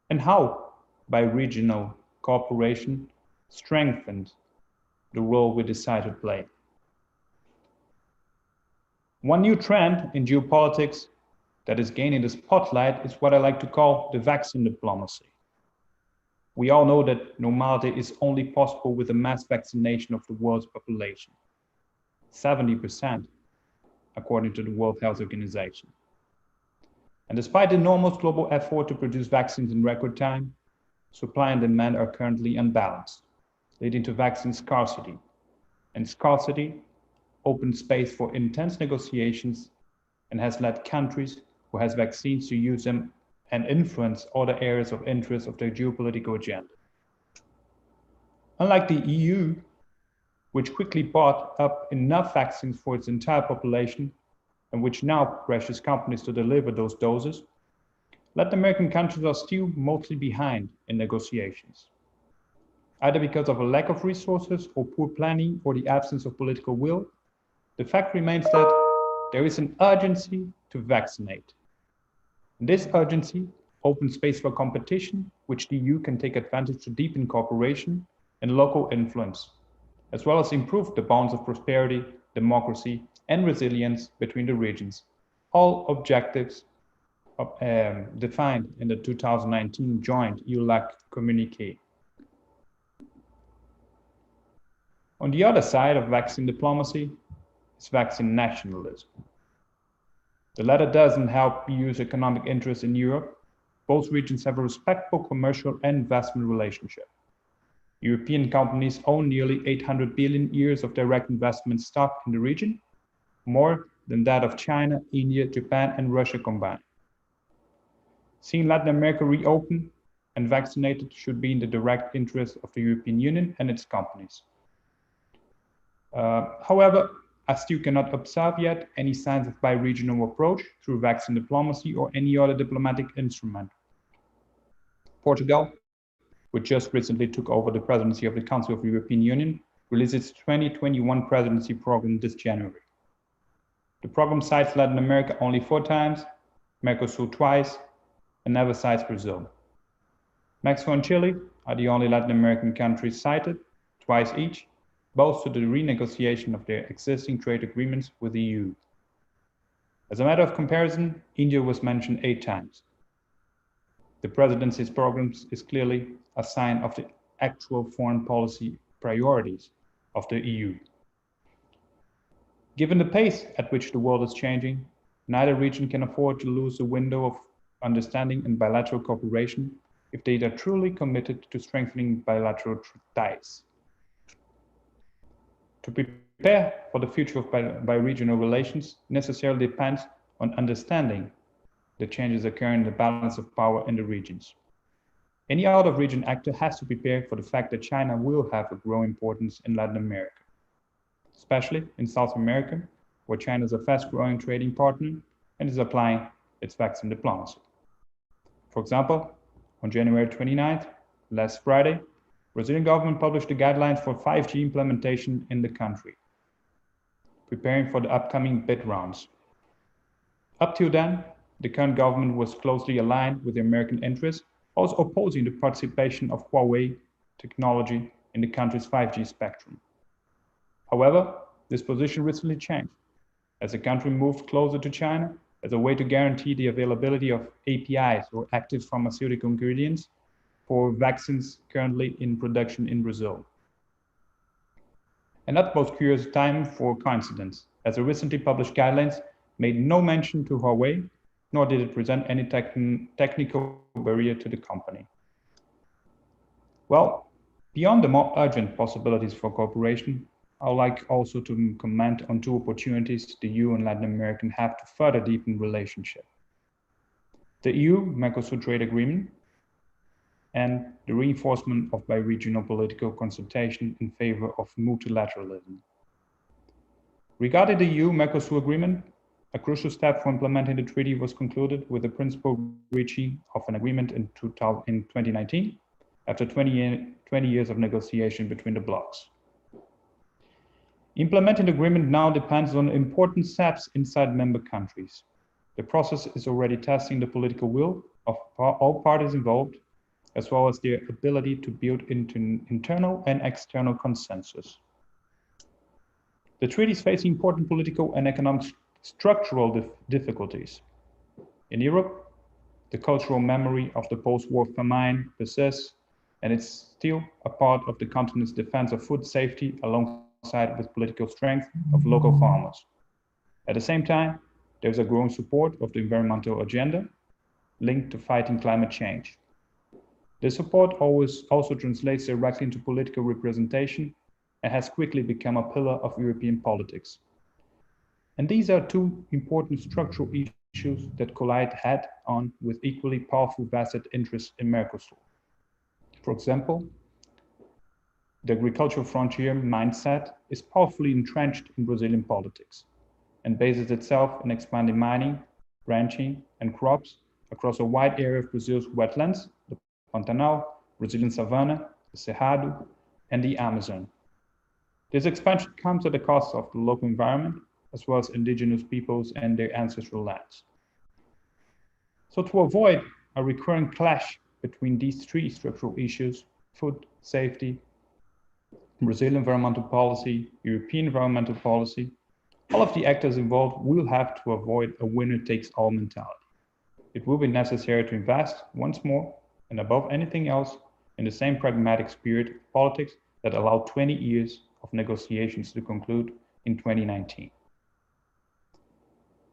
and how bi-regional cooperation strengthens the role we decide to play. One new trend in geopolitics that is gaining the spotlight is what I like to call the vaccine diplomacy. We all know that normality is only possible with a mass vaccination of the world's population, 70%, according to the World Health Organization. And despite the enormous global effort to produce vaccines in record time, supply and demand are currently unbalanced, leading to vaccine scarcity. And scarcity opens space for intense negotiations and has led countries who has vaccines to use them and influence other areas of interest of their geopolitical agenda. Unlike the EU, which quickly bought up enough vaccines for its entire population and which now pressures companies to deliver those doses, Latin American countries are still mostly behind in negotiations, either because of a lack of resources or poor planning or the absence of political will. The fact remains that there is an urgency to vaccinate. This urgency opens space for competition, which the EU can take advantage to deepen cooperation and local influence, as well as improve the bonds of prosperity, democracy, and resilience between the regions, all objectives defined in the 2019 joint EU-LAC communique. On the other side of vaccine diplomacy is vaccine nationalism. The latter doesn't help EU's economic interests in Europe. Both regions have a respectful commercial and investment relationship. European companies own nearly 800 billion years of direct investment stock in the region, more than that of China, India, Japan, and Russia combined. Seeing Latin America reopen and vaccinated should be in the direct interest of the European Union and its companies. However, I still cannot observe yet any signs of bi-regional approach through vaccine diplomacy or any other diplomatic instrument. Portugal, which just recently took over the presidency of the Council of the European Union, released its 2021 presidency program this January. The program cites Latin America only 4 times, Mercosur twice, and never cites Brazil. Mexico and Chile are the only Latin American countries cited, twice each, both to the renegotiation of their existing trade agreements with the EU. As a matter of comparison, India was mentioned 8 times. The presidency's programs is clearly a sign of the actual foreign policy priorities of the EU. Given the pace at which the world is changing, neither region can afford to lose the window of understanding and bilateral cooperation if they are truly committed to strengthening bilateral ties. To prepare for the future of bi-regional relations necessarily depends on understanding the changes occurring in the balance of power in the regions. Any out-of-region actor has to prepare for the fact that China will have a growing importance in Latin America, especially in South America, where China is a fast-growing trading partner and is applying its vaccine diplomacy. For example, on January 29th, last Friday, Brazilian government published the guidelines for 5G implementation in the country, preparing for the upcoming bid rounds. Up till then, the current government was closely aligned with the American interests, also opposing the participation of Huawei technology in the country's 5G spectrum. However, this position recently changed as the country moved closer to China as a way to guarantee the availability of APIs, or active pharmaceutical ingredients, for vaccines currently in production in Brazil. An utmost curious time for coincidence, as the recently published guidelines made no mention to Huawei, nor did it present any technical barrier to the company. Well, beyond the more urgent possibilities for cooperation, I would like also to comment on two opportunities the EU and Latin America have to further deepen relationship. The EU-Mercosur trade agreement and the reinforcement of bi-regional political consultation in favor of multilateralism. Regarding the EU-Mercosur agreement, a crucial step for implementing the treaty was concluded with the principal reaching of an agreement in 2019, after 20 years of negotiation between the blocs. Implementing the agreement now depends on important steps inside member countries. The process is already testing the political will of all parties involved, as well as their ability to build into internal and external consensus. The treaty is facing important political and economic structural difficulties. In Europe, the cultural memory of the post-war famine persists, and it's still a part of the continent's defense of food safety alongside with political strength of local farmers. At the same time, there's a growing support of the environmental agenda linked to fighting climate change. This support also translates directly into political representation and has quickly become a pillar of European politics. And these are two important structural issues that collide head-on with equally powerful vested interests in Mercosur. For example, the agricultural frontier mindset is powerfully entrenched in Brazilian politics and bases itself in expanding mining, ranching, and crops across a wide area of Brazil's wetlands, the Pantanal, Brazilian savanna, the Cerrado, and the Amazon. This expansion comes at the cost of the local environment, as well as indigenous peoples and their ancestral lands. So to avoid a recurring clash between these three structural issues, food safety, Brazilian environmental policy, European environmental policy, all of the actors involved will have to avoid a winner-takes-all mentality. It will be necessary to invest once more, and above anything else, in the same pragmatic spirit of politics that allowed 20 years of negotiations to conclude in 2019.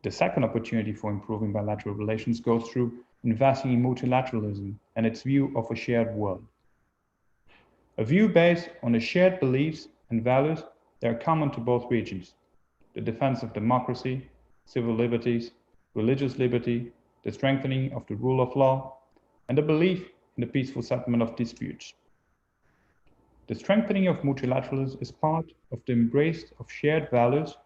The second opportunity for improving bilateral relations goes through investing in multilateralism and its view of a shared world. A view based on the shared beliefs and values that are common to both regions: the defense of democracy, civil liberties, religious liberty, the strengthening of the rule of law, and the belief in the peaceful settlement of disputes. The strengthening of multilateralism is part of the embrace of shared values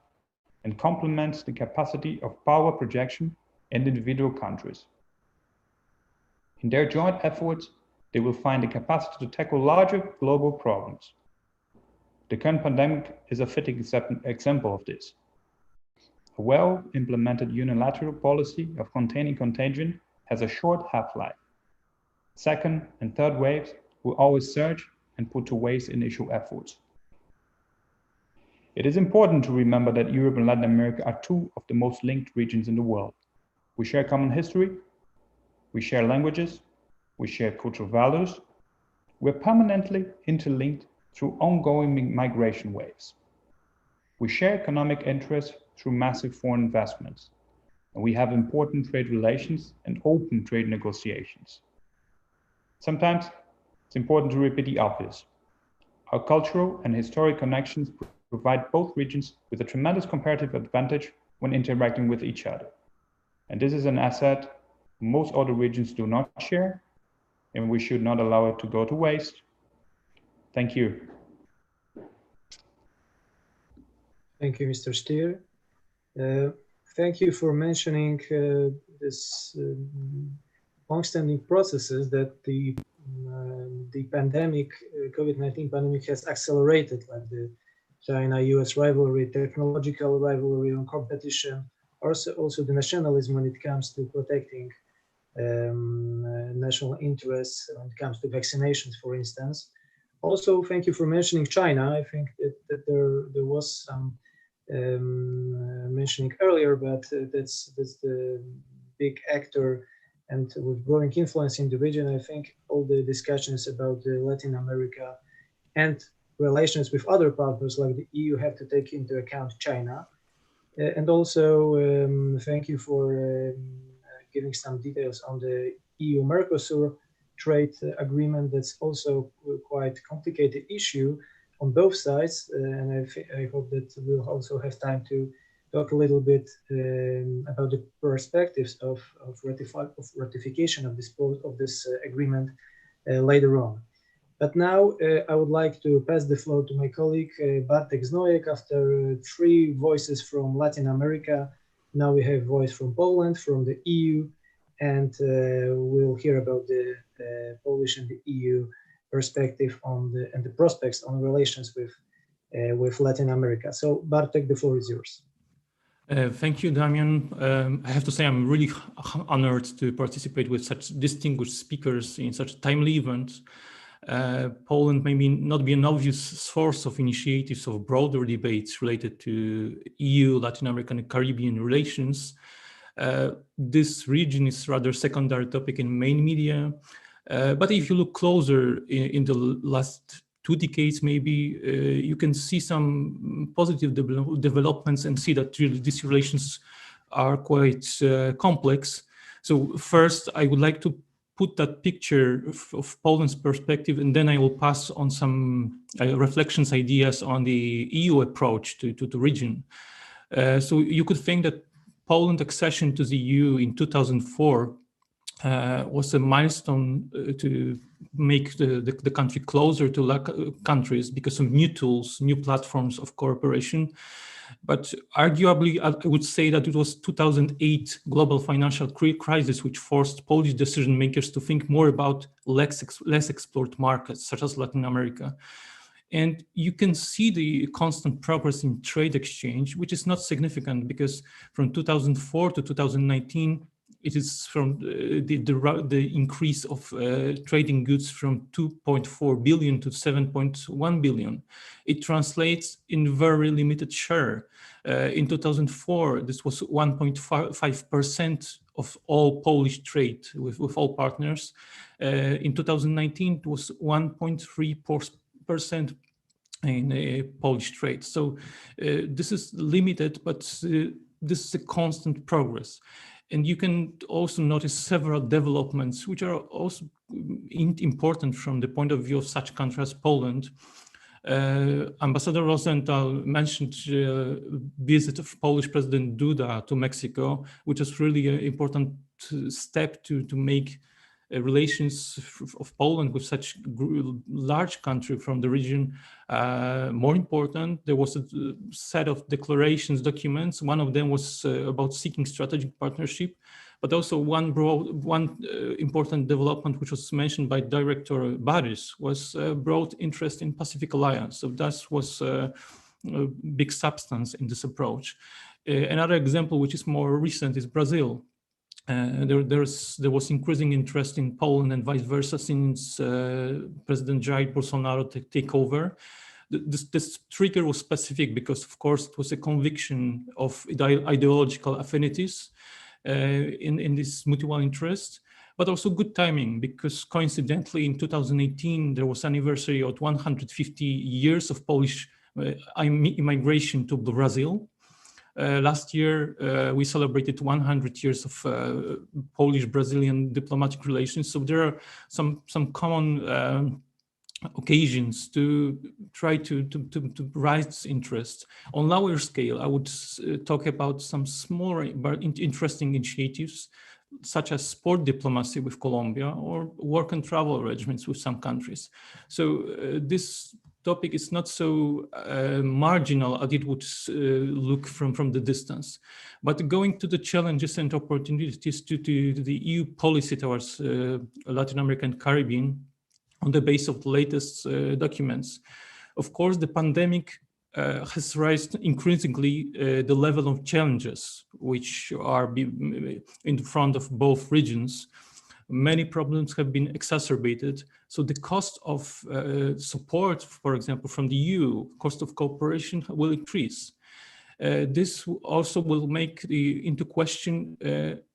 and complements the capacity of power projection in individual countries. In their joint efforts, they will find the capacity to tackle larger global problems. The current pandemic is a fitting example of this. A well-implemented unilateral policy of containing contagion has a short half-life. Second and third waves will always surge and put to waste initial efforts. It is important to remember that Europe and Latin America are two of the most linked regions in the world. We share common history, we share languages, we share cultural values, We're permanently interlinked through ongoing migration waves. We share economic interests through massive foreign investments, and we have important trade relations and open trade negotiations. Sometimes it's important to repeat the obvious. Our cultural and historic connections provide both regions with a tremendous comparative advantage when interacting with each other. And this is an asset most other regions do not share, and we should not allow it to go to waste. Thank you. Thank you, Mr. Stier. Thank you for mentioning this long-standing processes that the pandemic, COVID-19 pandemic has accelerated, like the China-US rivalry, technological rivalry and competition, also the nationalism when it comes to protecting national interests, when it comes to vaccinations, for instance. Also, thank you for mentioning China. I think that there was some mentioning earlier, but that's the big actor and with growing influence in the region. I think all the discussions about Latin America and relations with other partners like the EU have to take into account China. And also, thank you for giving some details on the EU-Mercosur trade agreement. That's also quite complicated issue on both sides. And I hope that we'll also have time to talk a little bit about the perspectives of ratification of this agreement later on. But now I would like to pass the floor to my colleague Bartek Znojek. After 3 voices from Latin America, now we have voice from Poland, from the EU, and we'll hear about the Polish and the EU perspective on and the prospects on relations with Latin America. So Bartek, the floor is yours. Thank you, Damian. I have to say I'm really honored to participate with such distinguished speakers in such a timely event. Poland may not be an obvious source of initiatives of broader debates related to EU, Latin American and Caribbean relations. This region is rather secondary topic in main media. But if you look closer in the last 2 decades, maybe you can see some positive developments and see that really these relations are quite complex. So first, I would like to put that picture of Poland's perspective, and then I will pass on some reflections, ideas on the EU approach to the region. So you could think that Poland's accession to the EU in 2004 was a milestone to make the country closer to LAC countries because of new tools, new platforms of cooperation. But arguably, I would say that it was 2008 global financial crisis which forced Polish decision makers to think more about less explored markets, such as Latin America. And you can see the constant progress in trade exchange, which is not significant because from 2004 to 2019, it is from the increase of trading goods from 2.4 billion to 7.1 billion. It translates in very limited share. In 2004, this was 1.5% of all Polish trade with all partners. In 2019, it was 1.3% in Polish trade. So this is limited, but this is a constant progress. And you can also notice several developments which are also important from the point of view of such countries as Poland. Ambassador Rosenthal mentioned visit of Polish President Duda to Mexico, which is really an important step to make relations of Poland with such large country from the region more important. There was a set of declarations, documents. One of them was about seeking strategic partnership, but also one important development, which was mentioned by Director Baris, was broad interest in Pacific Alliance. So that was a big substance in this approach. Another example, which is more recent, is Brazil. There was increasing interest in Poland and vice versa since President Jair Bolsonaro take over. This trigger was specific because, of course, it was a conviction of ideological affinities in this mutual interest. but also good timing, because coincidentally in 2018, there was anniversary of 150 years of Polish immigration to Brazil. Last year, we celebrated 100 years of Polish-Brazilian diplomatic relations. So there are some common occasions to try to raise interest. On lower scale, I would talk about some smaller but interesting initiatives, such as sport diplomacy with Colombia or work and travel arrangements with some countries. So this topic is not so marginal as it would look from the distance. But going to the challenges and opportunities to the EU policy towards Latin America and Caribbean on the basis of the latest documents. Of course, the pandemic has raised increasingly the level of challenges which are in front of both regions. Many problems have been exacerbated. So the cost of support, for example, from the EU, cost of cooperation will increase. This also will make into question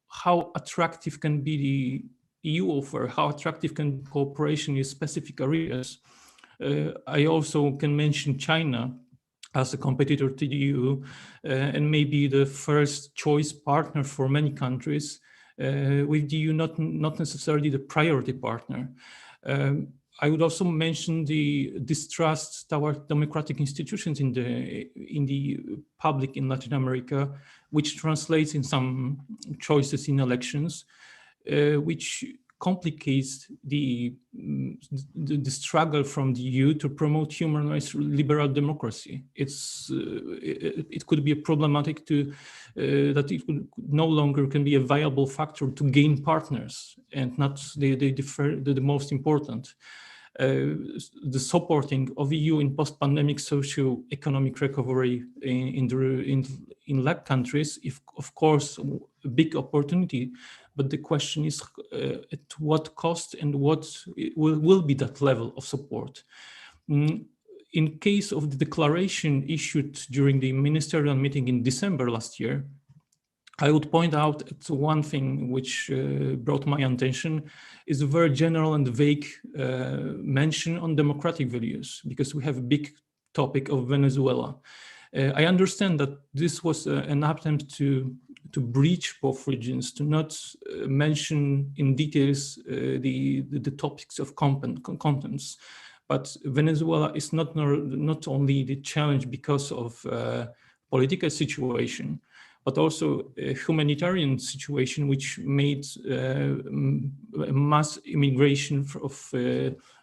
how attractive can be the EU offer, how attractive can cooperation in specific areas. I also can mention China as a competitor to the EU and maybe the first choice partner for many countries, with the EU not necessarily the priority partner. I would also mention the distrust toward democratic institutions in the public in Latin America, which translates in some choices in elections, which complicates the struggle from the EU to promote human rights, liberal democracy. It could be problematic that it could no longer can be a viable factor to gain partners, and not the most important. The supporting of EU in post-pandemic socio-economic recovery in LAC countries is, of course, a big opportunity. But the question is at what cost and what will be that level of support. In case of the declaration issued during the ministerial meeting in December last year, I would point out one thing which brought my attention is a very general and vague mention on democratic values, because we have a big topic of Venezuela. I understand that this was an attempt to breach both regions, to not mention in details the topics of contents. But Venezuela is not only the challenge because of political situation, but also a humanitarian situation which made mass immigration of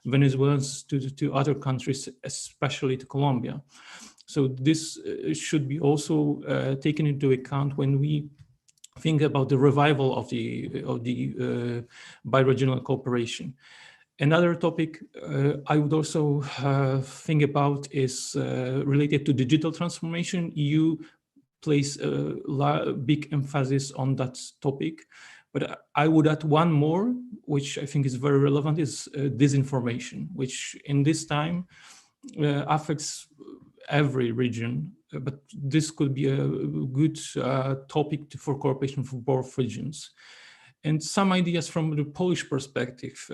Venezuelans to other countries, especially to Colombia. So this should be also taken into account when we think about the revival of the bi-regional cooperation. Another topic I would also think about is related to digital transformation. EU place a big emphasis on that topic, but I would add one more, which I think is very relevant, is disinformation, which in this time affects every region, but this could be a good topic for cooperation for both regions. And some ideas from the Polish perspective,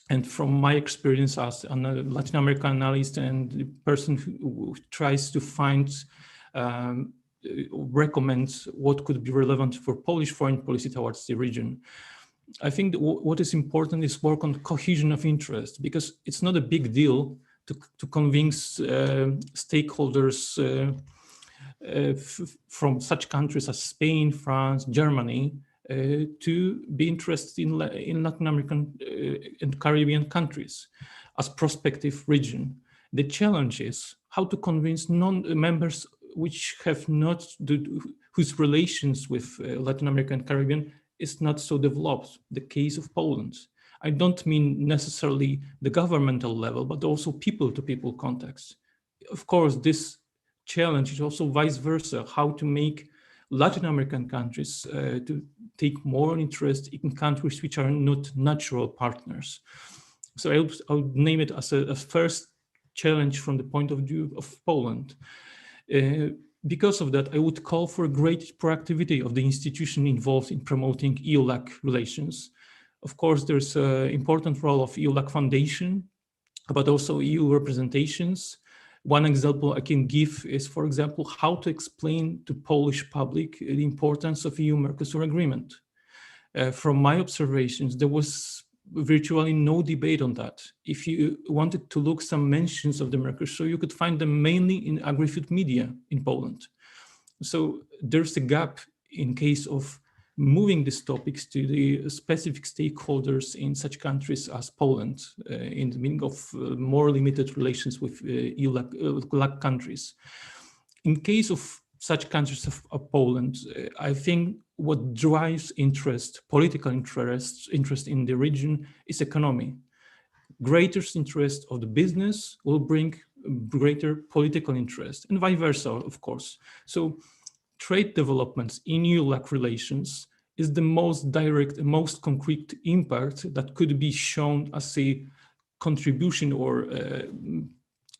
and from my experience as a Latin American analyst and the person who tries to find, recommends what could be relevant for Polish foreign policy towards the region. I think what is important is work on cohesion of interest, because it's not a big deal to convince stakeholders from such countries as Spain, France, Germany, to be interested in Latin American and Caribbean countries as prospective region. The challenge is how to convince non-members which have not, whose relations with Latin America and Caribbean is not so developed. The case of Poland. I don't mean necessarily the governmental level, but also people-to-people context. Of course, this challenge is also vice versa, how to make Latin American countries to take more interest in countries which are not natural partners. So I would name it as a first challenge from the point of view of Poland. Because of that, I would call for great proactivity of the institution involved in promoting EU-LAC relations. Of course, there's an important role of EU-LAC Foundation, but also EU representations. One example I can give is, for example, how to explain to Polish public the importance of EU-Mercosur agreement. From my observations, there was virtually no debate on that. If you wanted to look some mentions of the Mercosur, you could find them mainly in agri-food media in Poland. So there's a gap in case of moving these topics to the specific stakeholders in such countries as Poland, in the meaning of more limited relations with EU-LAC countries. In case of such countries of Poland, I think what drives political interest in the region is economy. Greater interest of the business will bring greater political interest, and vice versa, of course. So trade developments in EU-LAC relations is the most direct and most concrete impact that could be shown as a contribution or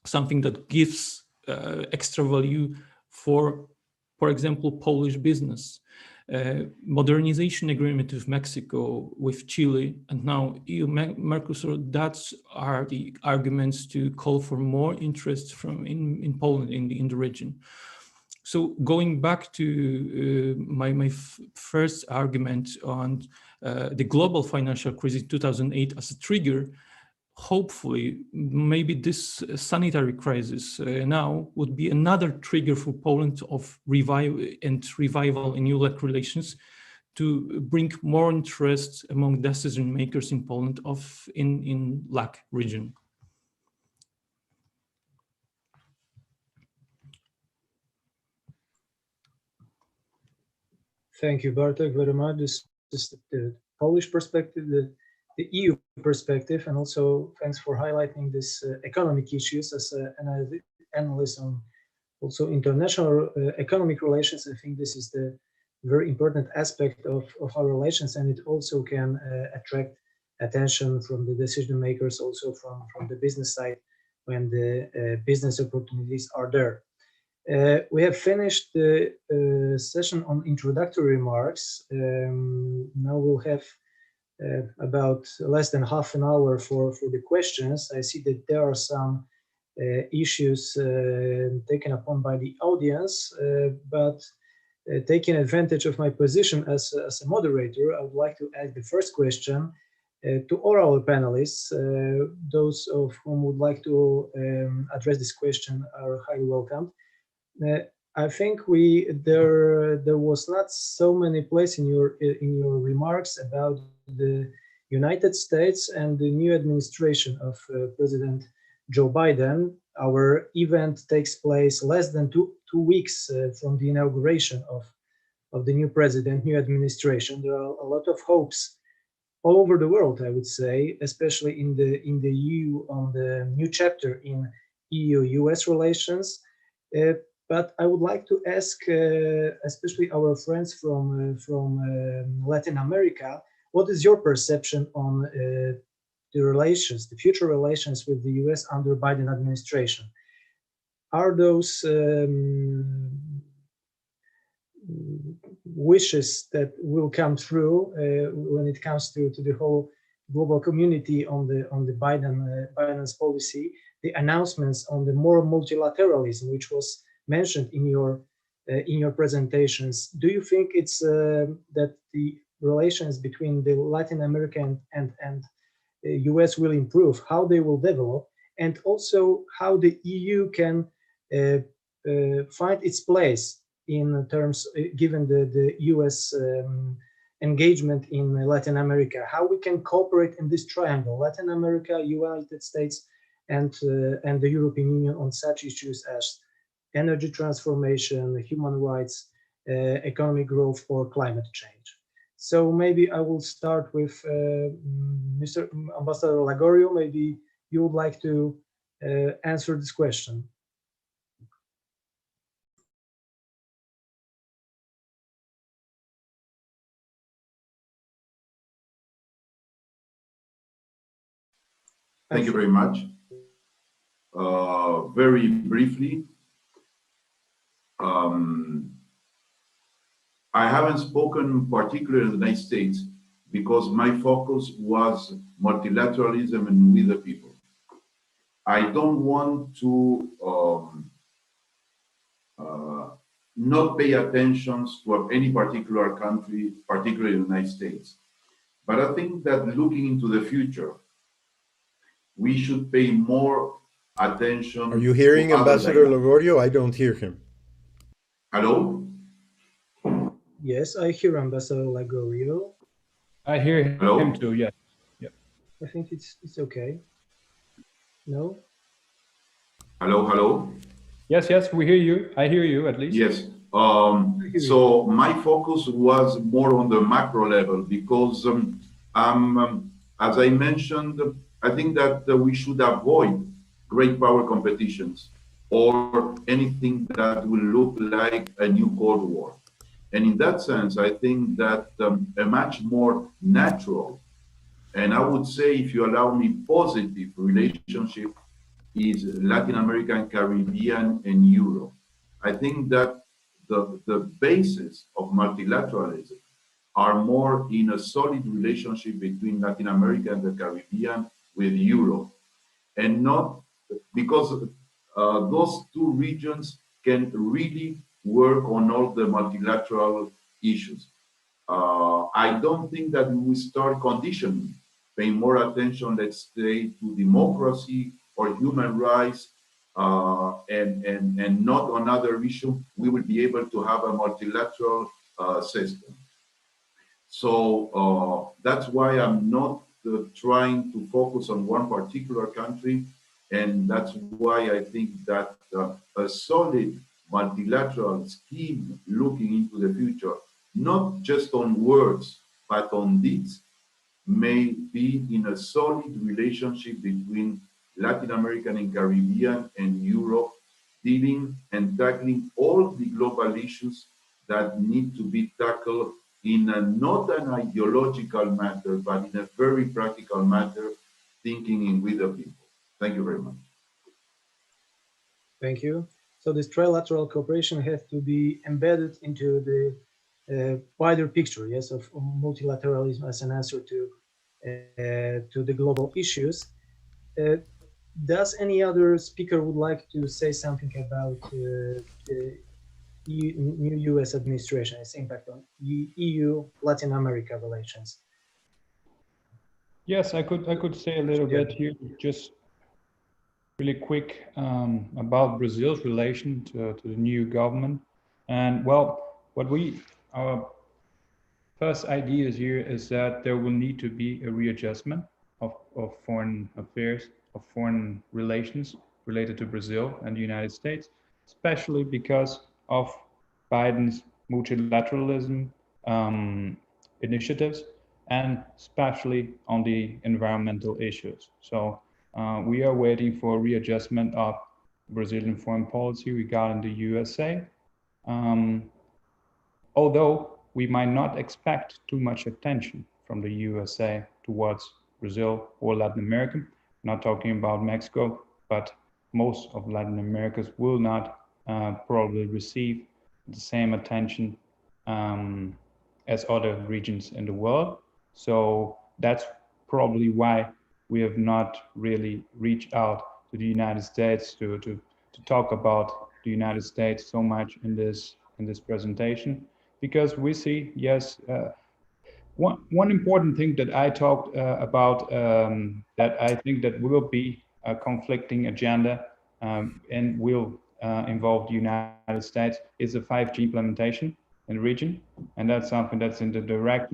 something that gives extra value for example, Polish business. Modernization agreement with Mexico, with Chile, and now EU-Mercosur, that are the arguments to call for more interest from in Poland in the region. So going back to my first argument on the global financial crisis 2008 as a trigger, hopefully maybe this sanitary crisis now would be another trigger for Poland of revival in EU-LAC relations to bring more interest among decision makers in Poland in LAC region. Thank you, Bartek, very much. This is the Polish perspective, the EU perspective, and also thanks for highlighting this economic issues as an analyst on also international economic relations. I think this is the very important aspect of our relations, and it also can attract attention from the decision makers, also from the business side, when the business opportunities are there. We have finished the session on introductory remarks. Now we'll have about less than half an hour for the questions. I see that there are some issues taken upon by the audience, but taking advantage of my position as a moderator, I would like to ask the first question to all our panelists. Those of whom would like to address this question are highly welcome. I think there was not so many place in your remarks about the United States and the new administration of President Joe Biden. Our event takes place less than two weeks from the inauguration of the new president, new administration. There are a lot of hopes all over the world, I would say, especially in the EU on the new chapter in EU-US relations. But I would like to ask, especially our friends from Latin America, what is your perception on the future relations with the US under Biden administration? Are those wishes that will come through when it comes to the whole global community on the Biden's policy, the announcements on the more multilateralism, which was mentioned in your presentations? Do you think it's that the relations between the Latin American and US will improve, how they will develop, and also how the EU can find its place in terms, given the US engagement in Latin America, how we can cooperate in this triangle, Latin America, United States, and the European Union on such issues as energy transformation, human rights, economic growth, or climate change. So maybe I will start with Mr. Ambassador Lagorio. Maybe you would like to answer this question. Thank you very much. Very briefly, I haven't spoken particularly in the United States, because my focus was multilateralism and with the people. I don't want to not pay attention to any particular country, particularly the United States. But I think that looking into the future, we should pay more attention. Are you hearing to other Ambassador dynamics. Lagorio? I don't hear him. Hello? Yes, I hear Ambassador Lagorio. I hear him Hello? too, yes. I think it's okay. No? Hello, hello? Yes, yes, we hear you. I hear you at least. Yes. So my focus was more on the macro level because as I mentioned, I think that we should avoid great power competitions or anything that will look like a new Cold War. And in that sense, I think that a much more natural, and I would say, if you allow me, positive relationship is Latin America and Caribbean and Europe. I think that the basis of multilateralism are more in a solid relationship between Latin America and the Caribbean with Europe, and not because those two regions can really work on all the multilateral issues. I don't think that we will start conditioning, paying more attention, let's say, to democracy or human rights, and not on other issues, we will be able to have a multilateral system. So that's why I'm not trying to focus on one particular country, and that's why I think that a solid multilateral scheme looking into the future, not just on words, but on deeds, may be in a solid relationship between Latin American and Caribbean and Europe, dealing and tackling all the global issues that need to be tackled in not an ideological matter, but in a very practical matter, thinking in with the people. Thank you very much. Thank you. So this trilateral cooperation has to be embedded into the wider picture, yes, of multilateralism as an answer to the global issues. Does any other speaker would like to say something about the new U.S. administration, its impact on EU-Latin America relations? Yes, I could say a little bit here, just really quick about Brazil's relation to the new government. And well, our first ideas here is that there will need to be a readjustment of foreign affairs, of foreign relations related to Brazil and the United States, especially because of Biden's multilateralism initiatives, and especially on the environmental issues. So we are waiting for readjustment of Brazilian foreign policy regarding the USA. Although we might not expect too much attention from the USA towards Brazil or Latin America, not talking about Mexico, but most of Latin America will not probably receive the same attention as other regions in the world. So that's probably why we have not really reached out to the United States to talk about the United States so much in this presentation, because we see, yes, one important thing that I talked about that I think that will be a conflicting agenda and will involve the United States is the 5G implementation in the region, and that's something that's in the direct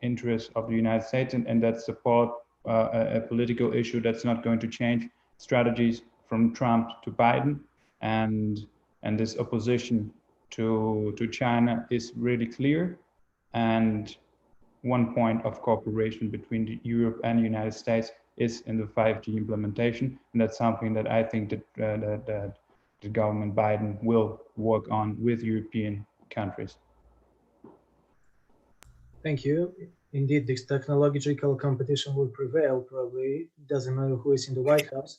interest of the United States, and that's a political issue that's not going to change strategies from Trump to Biden, and this opposition to China is really clear. And one point of cooperation between Europe and the United States is in the 5G implementation, and that's something that I think that the government Biden will work on with European countries. Thank you. Indeed, this technological competition will prevail, probably. It doesn't matter who is in the White House.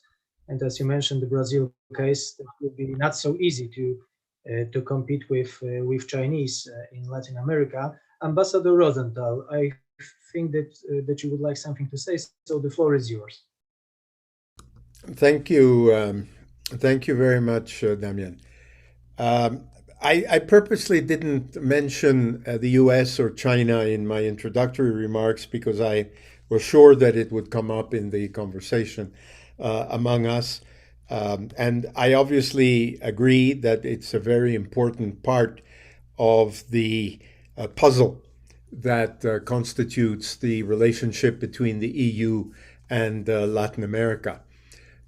And as you mentioned, the Brazil case, it will be not so easy to compete with Chinese in Latin America. Ambassador Rosenthal, I think that you would like something to say. So the floor is yours. Thank you. Thank you very much, Damian. I purposely didn't mention the US or China in my introductory remarks because I was sure that it would come up in the conversation among us. And I obviously agree that it's a very important part of the puzzle that constitutes the relationship between the EU and Latin America.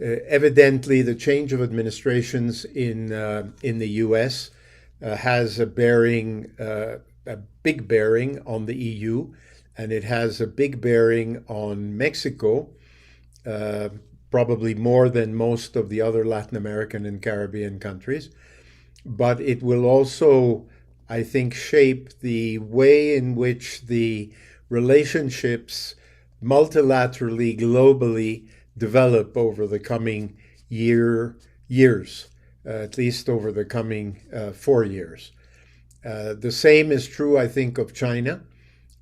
Evidently, the change of administrations in the US has a big bearing on the EU, and it has a big bearing on Mexico, probably more than most of the other Latin American and Caribbean countries. But it will also, I think, shape the way in which the relationships multilaterally, globally, develop over the coming years, at least over the coming 4 years. The same is true, I think, of China,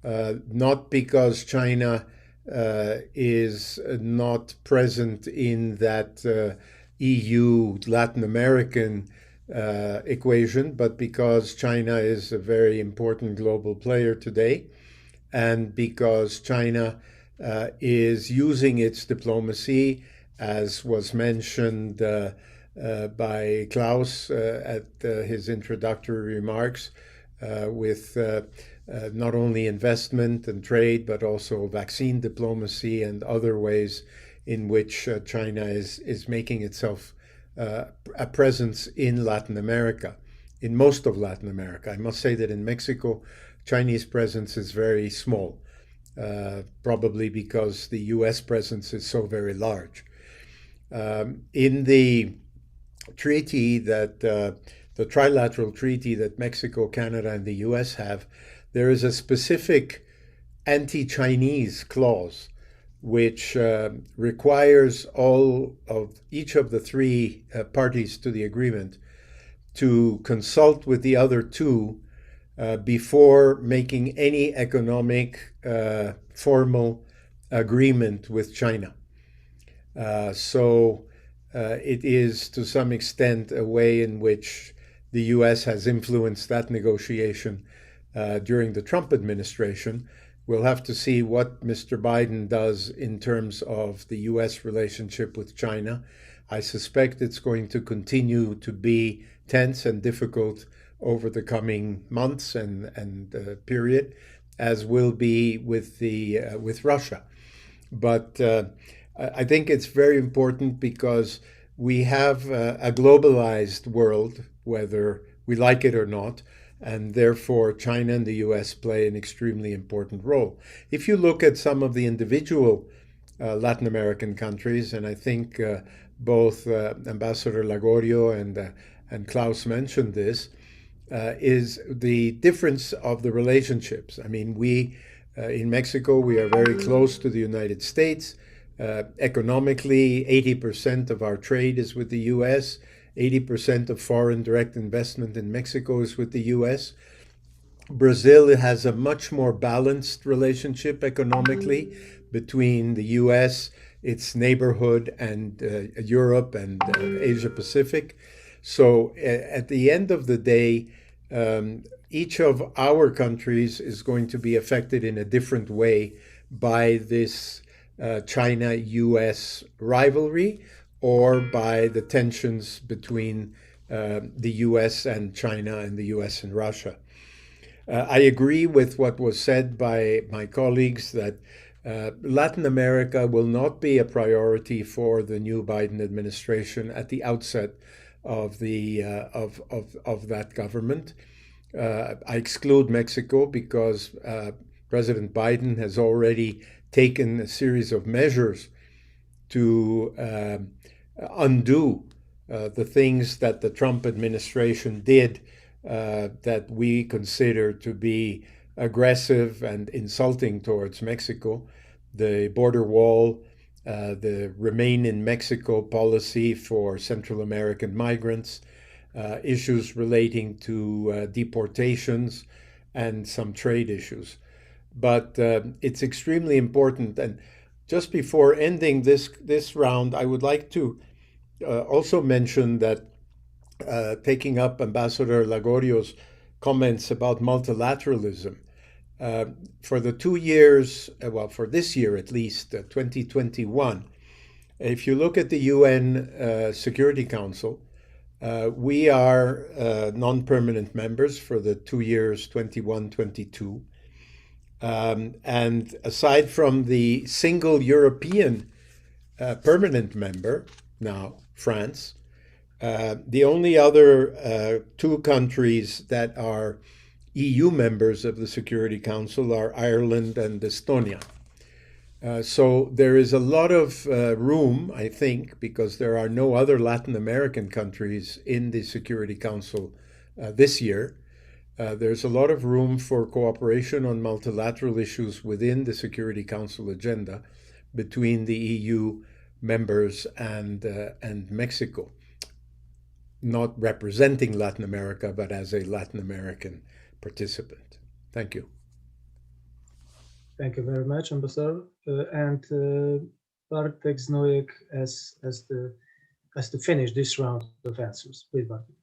not because China is not present in that EU-Latin American equation, but because China is a very important global player today, and because China is using its diplomacy, as was mentioned by Klaus at his introductory remarks, with not only investment and trade, but also vaccine diplomacy and other ways in which China is making itself a presence in Latin America, in most of Latin America. I must say that in Mexico, Chinese presence is very small. Probably because the US presence is so very large. In the treaty that, the trilateral treaty that Mexico, Canada, and the US have, there is a specific anti-Chinese clause which requires each of the three parties to the agreement to consult with the other two before making any economic formal agreement with China. So it is to some extent a way in which the US has influenced that negotiation during the Trump administration. We'll have to see what Mr. Biden does in terms of the US relationship with China. I suspect it's going to continue to be tense and difficult over the coming months and period, as will be with Russia. But I think it's very important because we have a globalized world, whether we like it or not, and therefore China and the US play an extremely important role. If you look at some of the individual Latin American countries, and I think both Ambassador Lagorio and Klaus mentioned this, is the difference of the relationships. I mean, we in Mexico, we are very close to the United States. Economically, 80% of our trade is with the US. 80% of foreign direct investment in Mexico is with the US. Brazil has a much more balanced relationship economically between the US, its neighborhood, and Europe and Asia Pacific. So at the end of the day, each of our countries is going to be affected in a different way by this China-US rivalry or by the tensions between the US and China and the US and Russia. I agree with what was said by my colleagues that Latin America will not be a priority for the new Biden administration at the outset of that government. I exclude Mexico because President Biden has already taken a series of measures to undo the things that the Trump administration did that we consider to be aggressive and insulting towards Mexico. The border wall, the Remain in Mexico policy for Central American migrants, issues relating to deportations, and some trade issues. but it's extremely important. And just before ending this round, I would like to also mention that taking up Ambassador Lagorio's comments about multilateralism, for the 2 years, well, for this year at least, 2021, if you look at the UN Security Council, we are non-permanent members for the 2 years, 21-22. And aside from the single European permanent member, now France, the only other 2 countries that are EU members of the Security Council are Ireland and Estonia. So there is a lot of room, I think, because there are no other Latin American countries in the Security Council this year. There's a lot of room for cooperation on multilateral issues within the Security Council agenda between the EU members and Mexico, not representing Latin America, but as a Latin American participant. Thank you. Thank you very much, Ambassador. And Bartek Znojek as to finish this round of answers. Please, Bartek.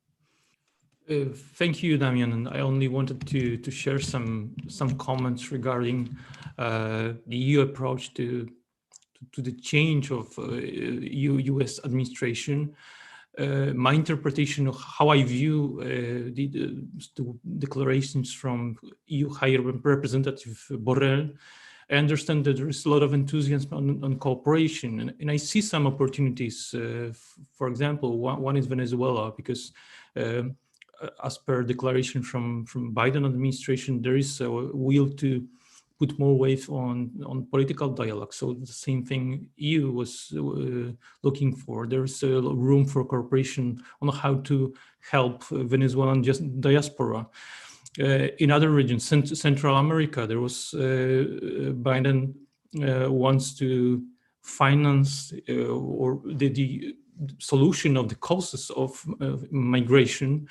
Thank you, Damian. And I only wanted to share some comments regarding the EU approach to the change of U.S. administration. My interpretation of how I view the declarations from EU High Representative Borrell, I understand that there is a lot of enthusiasm on cooperation, and I see some opportunities. For example, one is Venezuela, because as per declaration from Biden administration, there is a will to put more weight on political dialogue. So the same thing EU was looking for. There's a room for cooperation on how to help Venezuelan diaspora. In other regions, Central America, there was Biden wants to finance or the solution of the causes of migration.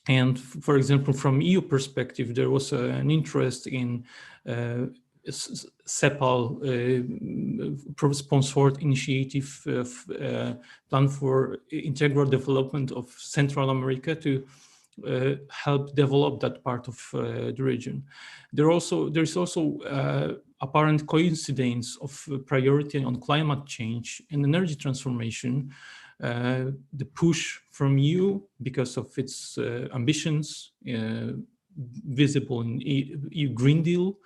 And for example, from EU perspective, there was an interest in CEPAL sponsored initiative plan for integral development of Central America to help develop that part of the region. There is also apparent coincidence of priority on climate change and energy transformation. The push from EU because of its ambitions visible in EU Green Deal,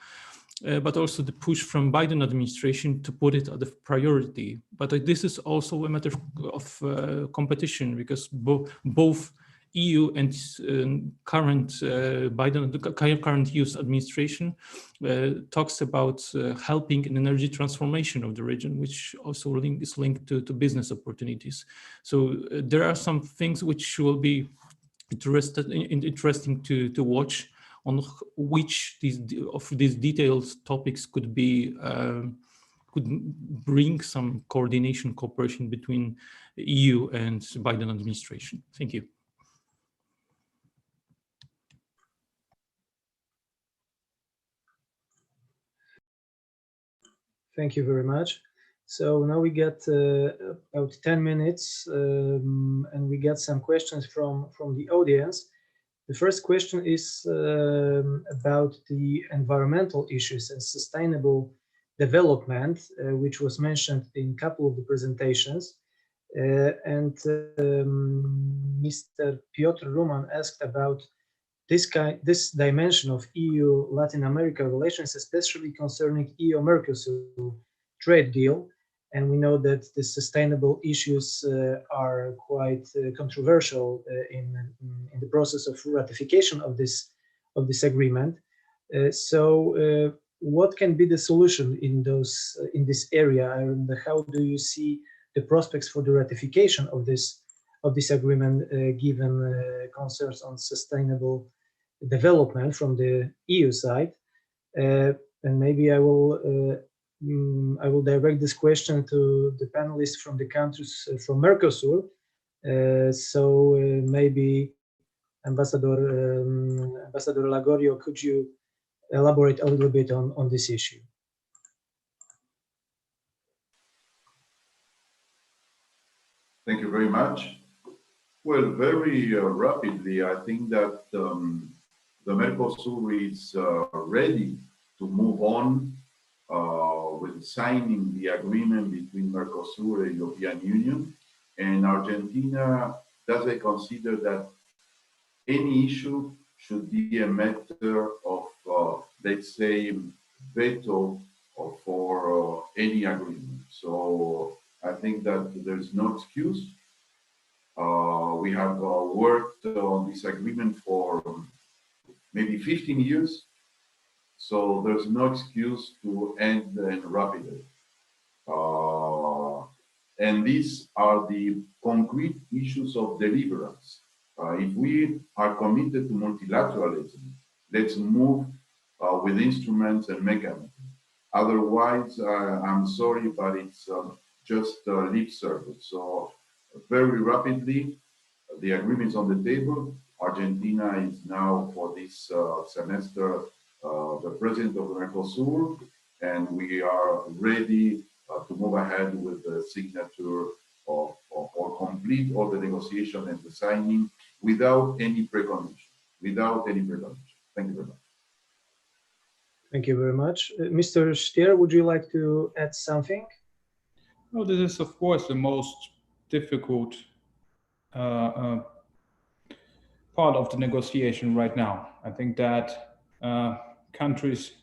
but also the push from Biden administration to put it at the priority. But this is also a matter of competition, because both EU and current current US administration talks about helping in energy transformation of the region, which also is linked to business opportunities. So there are some things which will be interesting to watch on which of these detailed topics could bring some coordination, cooperation between EU and Biden administration. Thank you. Thank you very much. So now we get about 10 minutes and we get some questions from the audience. The first question is about the environmental issues and sustainable development, which was mentioned in a couple of the presentations. Mr. Piotr Ruman asked about this dimension of EU-Latin America relations, especially concerning EU-Mercosur trade deal. And we know that the sustainable issues are quite controversial in the process of ratification of this agreement. So what can be the solution in this area, and how do you see the prospects for the ratification of this agreement, given concerns on sustainable development from the EU side? And maybe I will direct this question to the panelists from the countries from Mercosur. Maybe Ambassador Lagorio, could you elaborate a little bit on this issue. Thank you very much. Well, very rapidly, I think that the Mercosur is ready to move on with signing the agreement between Mercosur and European Union. And Argentina doesn't consider that any issue should be a matter of, let's say, veto for any agreement. So I think that there's no excuse. We have worked on this agreement for maybe 15 years. So there's no excuse to end and rapidly. And these are the concrete issues of deliverance. If we are committed to multilateralism, let's move with instruments and mechanisms. Otherwise, I'm sorry, but it's just lip service. So very rapidly, the agreement is on the table. Argentina is now, for this semester, the president of the Mercosur, and we are ready to move ahead with the signature or complete all the negotiation and the signing without any precondition. Without any precondition. Thank you very much. Thank you very much. Mr. Stier, would you like to add something? Well, this is, of course, the most difficult part of the negotiation right now. I think that countries,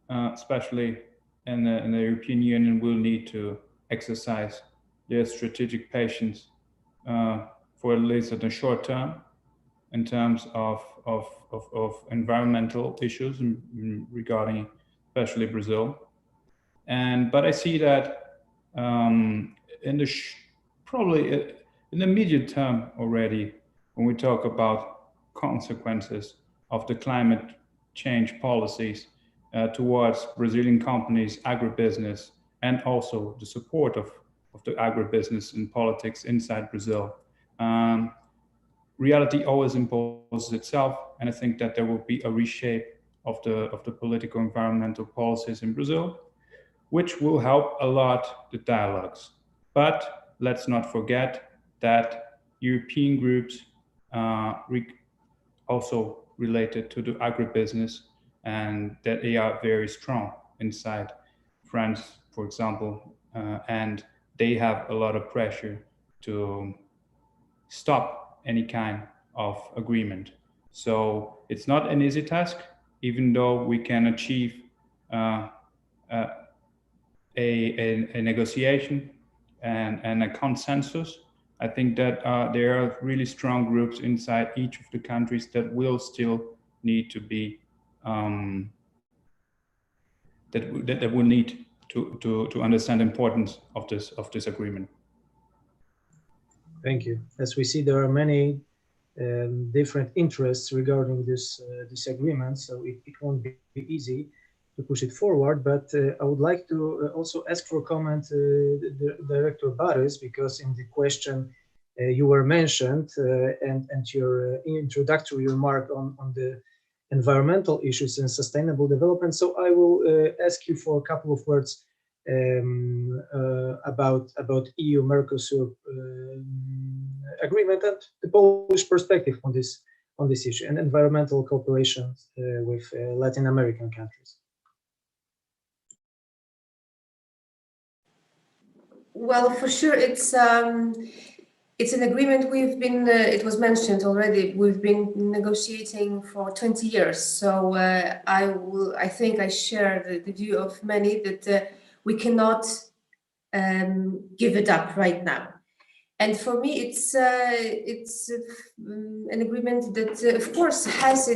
especially in the European Union, will need to exercise their strategic patience for at least in the short term in terms of environmental issues regarding especially Brazil. But I see that in the probably in the medium term already, when we talk about consequences of the climate change policies towards Brazilian companies, agribusiness, and also the support of the agribusiness in politics inside Brazil. Reality always imposes itself, and I think that there will be a reshape of the political environmental policies in Brazil, which will help a lot the dialogues. But let's not forget that European groups also related to the agribusiness, and that they are very strong inside France, for example, and they have a lot of pressure to stop any kind of agreement. So it's not an easy task, even though we can achieve a negotiation and a consensus. I think that there are really strong groups inside each of the countries that will still need to be that will need to understand the importance of this agreement. Thank you. As we see, there are many different interests regarding this agreement, so it won't be easy to push it forward. But I would like to also ask for a comment, Director Baris, because in the question you were mentioned and your introductory remark on the environmental issues and sustainable development. So I will ask you for a couple of words about EU-Mercosur agreement and the Polish perspective on this issue and environmental cooperation with Latin American countries. Well, for sure, it's an agreement we've been. It was mentioned already. We've been negotiating for 20 years. So I think I share the view of many that we cannot give it up right now. And for me, it's an agreement that, of course, has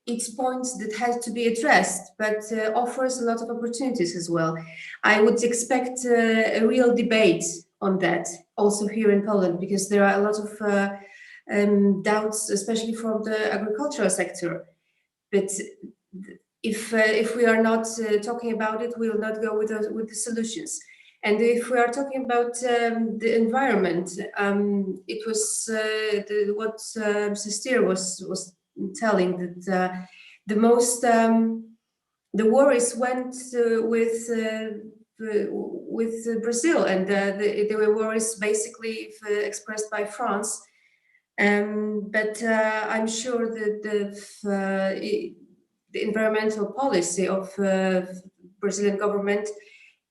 its points that has to be addressed, but offers a lot of opportunities as well. I would expect a real debate on that also here in Poland, because there are a lot of doubts, especially from the agricultural sector. But if we are not talking about it, we will not go with the solutions. And if we are talking about the environment, it was what Mr. Stier was telling that the worries went with Brazil, and there were worries basically expressed by France. But I'm sure that the environmental policy of Brazilian government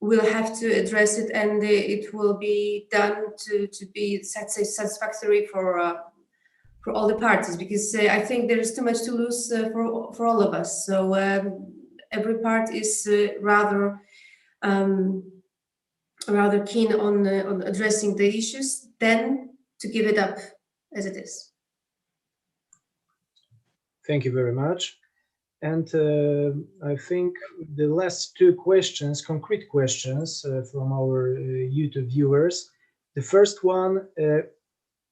will have to address it, and it will be done to be satisfactory for all the parties, because I think there is too much to lose for all of us. So every part is rather keen on addressing the issues than to give it up as it is. Thank you very much. And I think the last two questions, concrete questions from our YouTube viewers. The first one,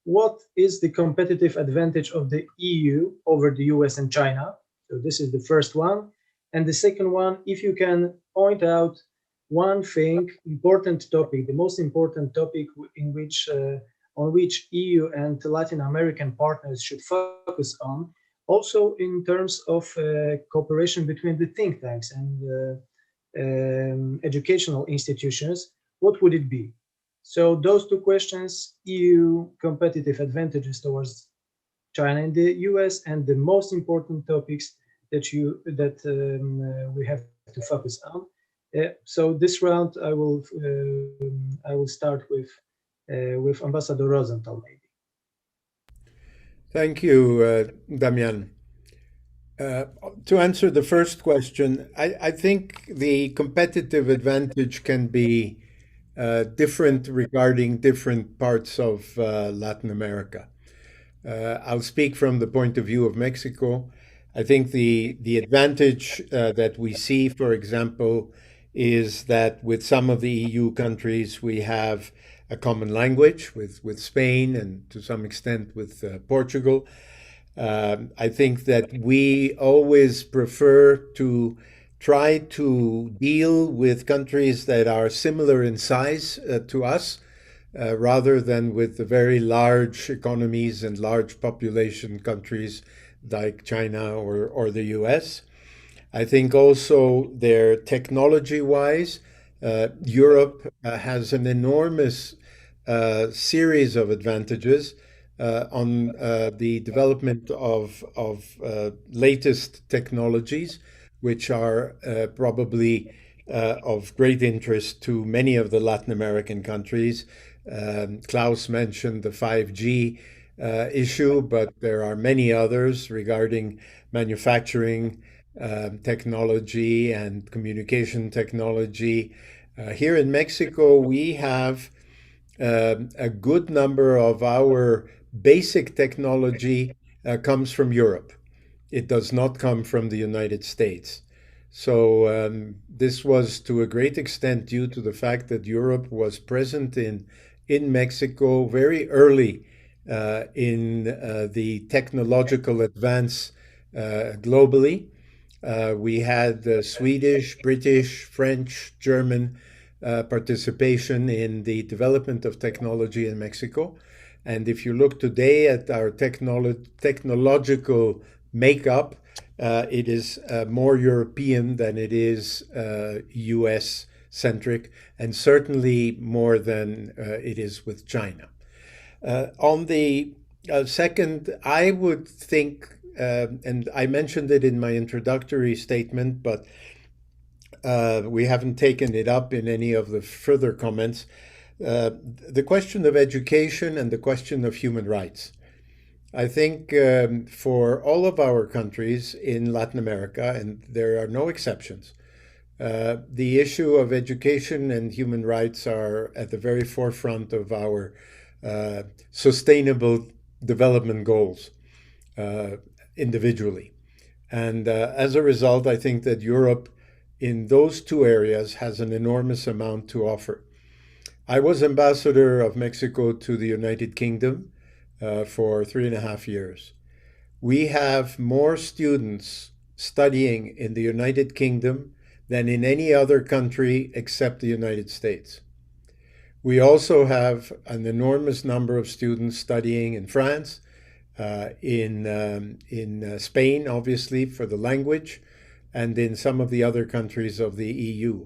what is the competitive advantage of the EU over the US and China? So this is the first one. And the second one, if you can point out one thing, important topic, the most important topic in which on which EU and Latin American partners should focus on, also in terms of cooperation between the think tanks and educational institutions, what would it be? So those two questions, EU competitive advantages towards China and the US, and the most important topics that we have to focus on. So this round, I will start with Ambassador Rosenthal, maybe. Thank you, Damian. To answer the first question, I think the competitive advantage can be different regarding different parts of Latin America. I'll speak from the point of view of Mexico. I think the advantage that we see, for example, is that with some of the EU countries, we have a common language with Spain and to some extent with Portugal. I think that we always prefer to try to deal with countries that are similar in size to us, rather than with the very large economies and large population countries like China or the US. I think also they're technology-wise, Europe has an enormous series of advantages on the development of latest technologies, which are probably of great interest to many of the Latin American countries. Klaus mentioned the 5G issue, but there are many others regarding manufacturing technology and communication technology. Here in Mexico, we have a good number of our basic technology comes from Europe. It does not come from the United States. So this was to a great extent due to the fact that Europe was present in Mexico very early in the technological advance globally. We had Swedish, British, French, German participation in the development of technology in Mexico. And if you look today at our technological makeup, it is more European than it is US-centric, and certainly more than it is with China. On the second, I would think, and I mentioned it in my introductory statement, but we haven't taken it up in any of the further comments, the question of education and the question of human rights. I think for all of our countries in Latin America, and there are no exceptions, the issue of education and human rights are at the very forefront of our sustainable development goals individually. And as a result, I think that Europe in those two areas has an enormous amount to offer. I was ambassador of Mexico to the United Kingdom for 3.5 years. We have more students studying in the United Kingdom than in any other country except the United States. We also have an enormous number of students studying in France, in Spain, obviously, for the language, and in some of the other countries of the EU.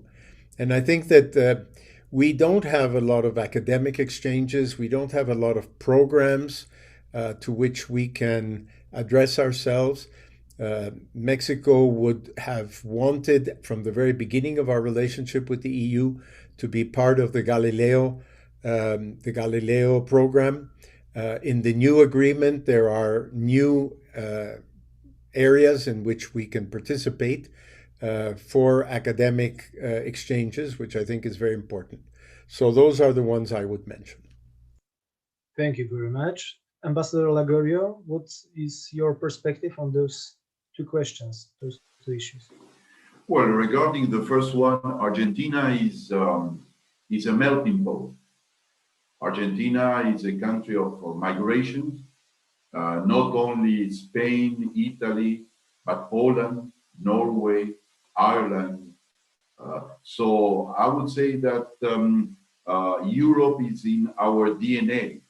And I think that we don't have a lot of academic exchanges. We don't have a lot of programs to which we can address ourselves. Mexico would have wanted, from the very beginning of our relationship with the EU, to be part of the Galileo program. In the new agreement, there are new areas in which we can participate for academic exchanges, which I think is very important. So those are the ones I would mention. Thank you very much. Ambassador Lagorio, what is your perspective on those two questions, those two issues? Well, regarding the first one, Argentina is a melting pot. Argentina is a country of migration, not only Spain, Italy, but Poland, Norway, Ireland. So I would say that Europe is in our DNA.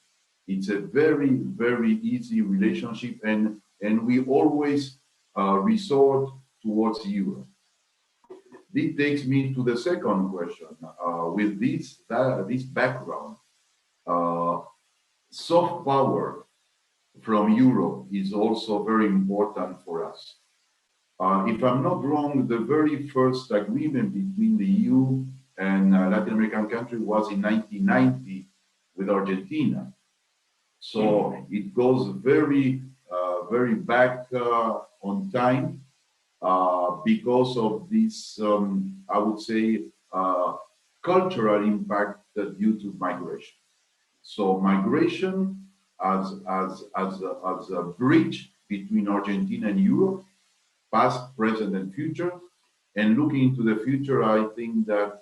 It's a very, very easy relationship, and we always resort towards Europe. This takes me to the second question. With this background, soft power from Europe is also very important for us. If I'm not wrong, the very first agreement between the EU and Latin American country was in 1990 with Argentina. So it goes very, very back on time because of this, I would say, cultural impact due to migration. So migration as a bridge between Argentina and Europe, past, present, and future. And looking into the future, I think that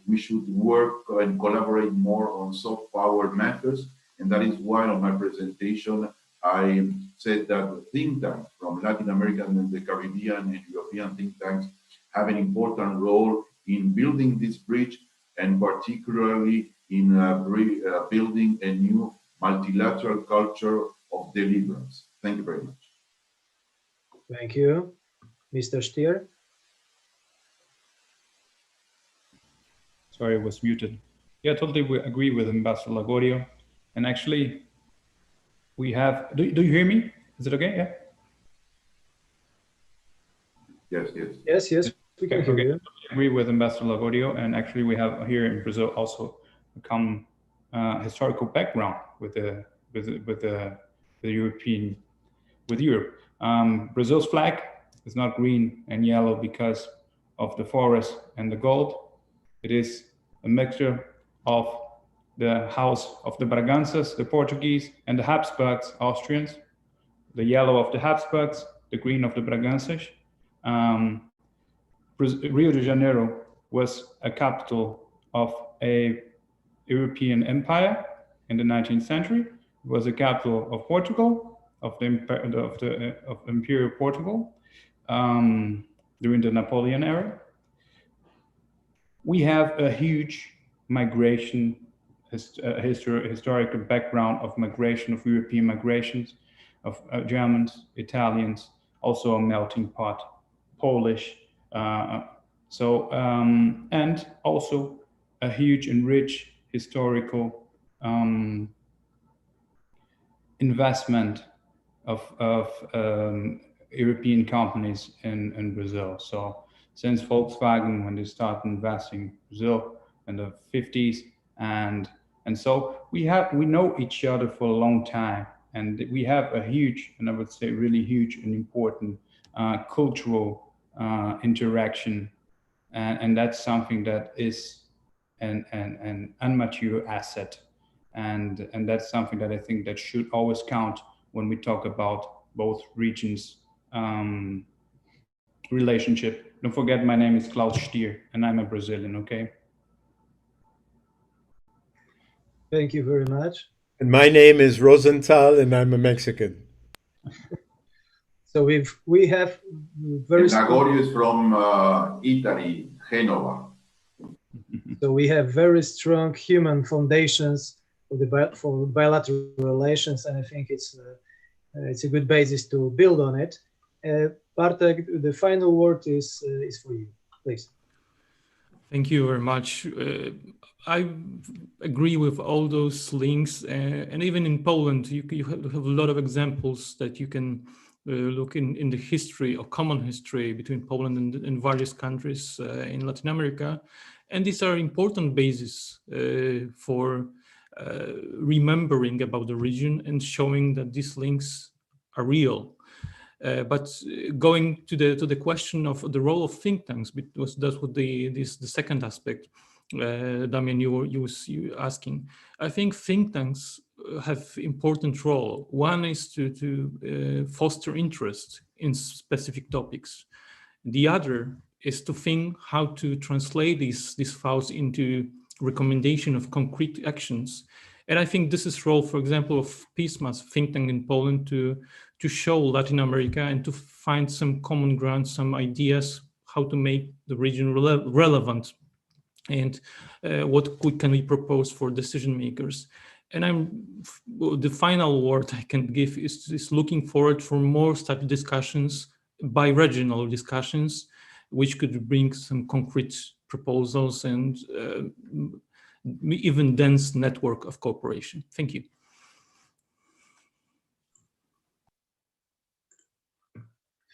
we should work and collaborate more on soft power matters. And that is why on my presentation, I said that the think tanks from Latin American and the Caribbean and European think tanks have an important role in building this bridge, and particularly in building a new multilateral culture of deliverance. Thank you very much. Thank you. Mr. Stier? Sorry, I was muted. Yeah, totally agree with Ambassador Lagorio. And actually, we have, do you hear me? Is it okay? Yeah. Yes. We can hear you. I agree with Ambassador Lagorio, and actually we have here in Brazil also come historical background with Europe. Brazil's flag is not green and yellow because of the forest and the gold. It is a mixture of the house of the Braganças, the Portuguese, and the Habsburgs, Austrians. The yellow of the Habsburgs, the green of the Braganças. Rio de Janeiro was a capital of a European empire in the 19th century. It was a capital of Portugal, of Imperial Portugal during the Napoleon era. We have a huge migration, historical background of migration, of European migrations, of Germans, Italians, also a melting pot, Polish. And also a huge and rich historical investment of European companies in Brazil. So since Volkswagen, when they started investing in Brazil in the 50s, and so we know each other for a long time, and we have a huge, and I would say really huge and important cultural interaction, and that's something that is an immature asset, and that's something that I think that should always count when we talk about both regions' relationship. Don't forget, my name is Klaus Stier, and I'm a Brazilian. Okay. Thank you very much. And my name is Rosenthal, and I'm a Mexican. So we have very. Lagorio is from Italy, Genova. So we have very strong human foundations for bilateral relations, and I think it's it's a good basis to build on it. Bartek, the final word is for you, please. Thank you very much. I agree with all those links, and even in Poland, you have a lot of examples that you can look in the history or common history between Poland and various countries in Latin America, and these are important bases for remembering about the region and showing that these links are real. But going to the question of the role of think tanks, that's what the second aspect, Damian, you asking. I think think tanks have important role. One is to foster interest in specific topics. The other is to think how to translate these thoughts into recommendation of concrete actions. And I think this is role, for example, of PISMA's think tank in Poland to show Latin America and to find some common ground, some ideas how to make the region relevant and what can we propose for decision makers. And the final word I can give is looking forward for more such discussions, bi-regional discussions, which could bring some concrete proposals and even dense network of cooperation. Thank you.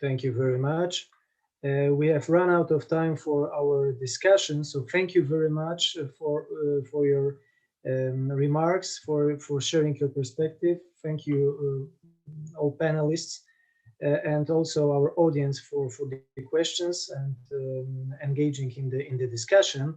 Thank you very much. We have run out of time for our discussion, so thank you very much for your remarks, for sharing your perspective. Thank you, all panelists, and also our audience for the questions and engaging in the discussion.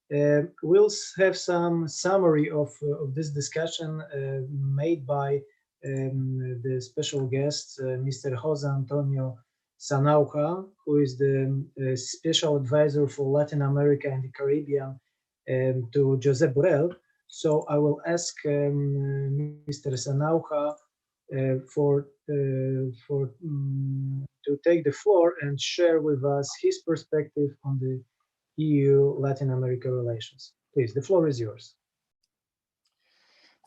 We'll have some summary of this discussion made by the special guest, Mr. Jose Antonio Sanauja, who is the special advisor for Latin America and the Caribbean to Josep Borrell. So I will ask Mr. Sanauja to take the floor and share with us his perspective on the EU-Latin America relations. Please, the floor is yours.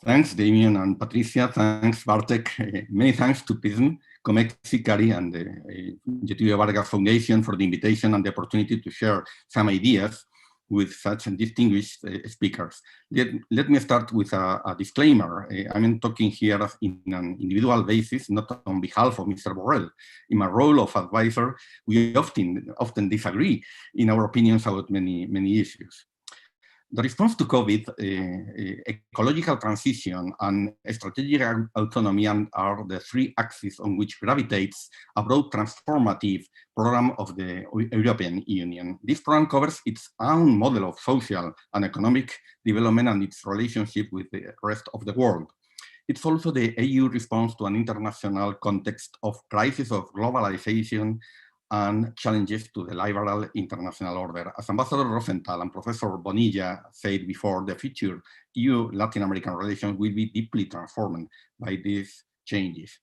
Thanks, Damian and Patricia. Thanks, Bartek. Many thanks to PISM, Comexi, Cari, and the Getulio Vargas Foundation for the invitation and the opportunity to share some ideas with such distinguished speakers. Let me start with a disclaimer. I'm talking here in an individual basis, not on behalf of Mr. Borrell. In my role of advisor, we often disagree in our opinions about many issues. The response to COVID, ecological transition, and strategic autonomy are the three axes on which gravitates a broad transformative program of the European Union. This program covers its own model of social and economic development and its relationship with the rest of the world. It's also the EU response to an international context of crisis of globalization and challenges to the liberal international order. As Ambassador Rosenthal and Professor Bonilla said before, the future EU-Latin American relations will be deeply transformed by these changes.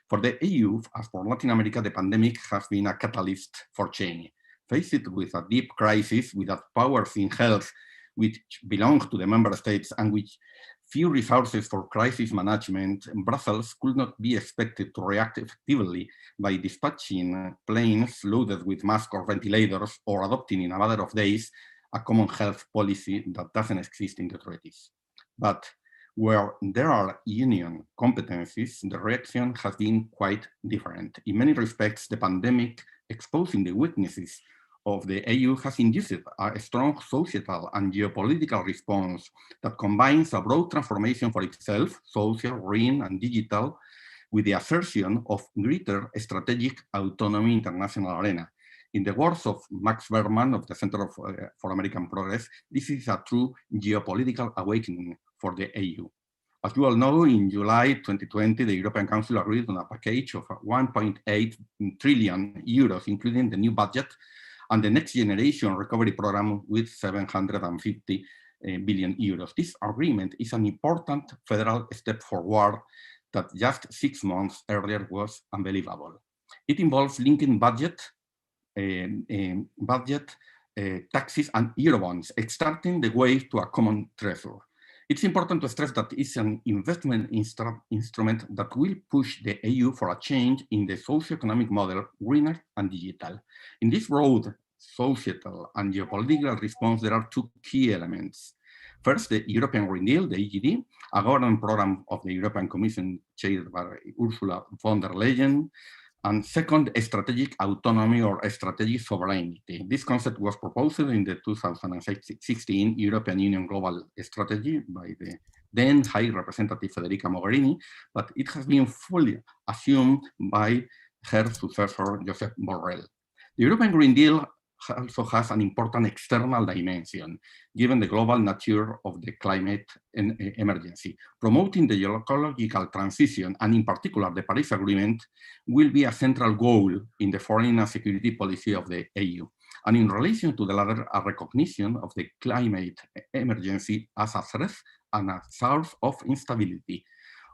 For the EU, as for Latin America, the pandemic has been a catalyst for change. Faced with a deep crisis without powers in health which belong to the member states and which few resources for crisis management, Brussels could not be expected to react effectively by dispatching planes loaded with masks or ventilators or adopting in a matter of days a common health policy that doesn't exist in the treaties. But where there are union competencies, the reaction has been quite different. In many respects, the pandemic exposing the weaknesses of the EU has induced a strong societal and geopolitical response that combines a broad transformation for itself, social, green, and digital, with the assertion of greater strategic autonomy in the international arena. In the words of Max Berman of the Center for American Progress, this is a true geopolitical awakening for the EU. As you all know, in July 2020, the European Council agreed on a package of 1.8 trillion euros, including the new budget and the Next Generation Recovery Program with 750 billion euros. This agreement is an important federal step forward that just 6 months earlier was unbelievable. It involves linking budget, taxes, and Eurobonds, extending the way to a common treasury. It's important to stress that it's an investment instrument that will push the EU for a change in the socio-economic model, greener and digital. In this broad societal and geopolitical response, there are two key elements. First, the European Green Deal, the EGD, a government program of the European Commission chaired by Ursula von der Leyen. And second, strategic autonomy or strategic sovereignty. This concept was proposed in the 2016 European Union Global Strategy by the then High Representative Federica Mogherini, but it has been fully assumed by her successor, Josep Borrell. The European Green Deal also has an important external dimension, given the global nature of the climate emergency. Promoting the ecological transition, and in particular the Paris Agreement, will be a central goal in the foreign and security policy of the EU. And in relation to the latter, a recognition of the climate emergency as a threat and a source of instability.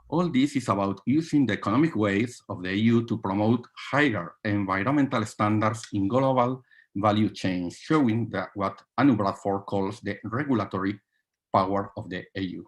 All this is about using the economic weight of the EU to promote higher environmental standards in global value chains, showing that what Anu Bradford calls the regulatory power of the EU.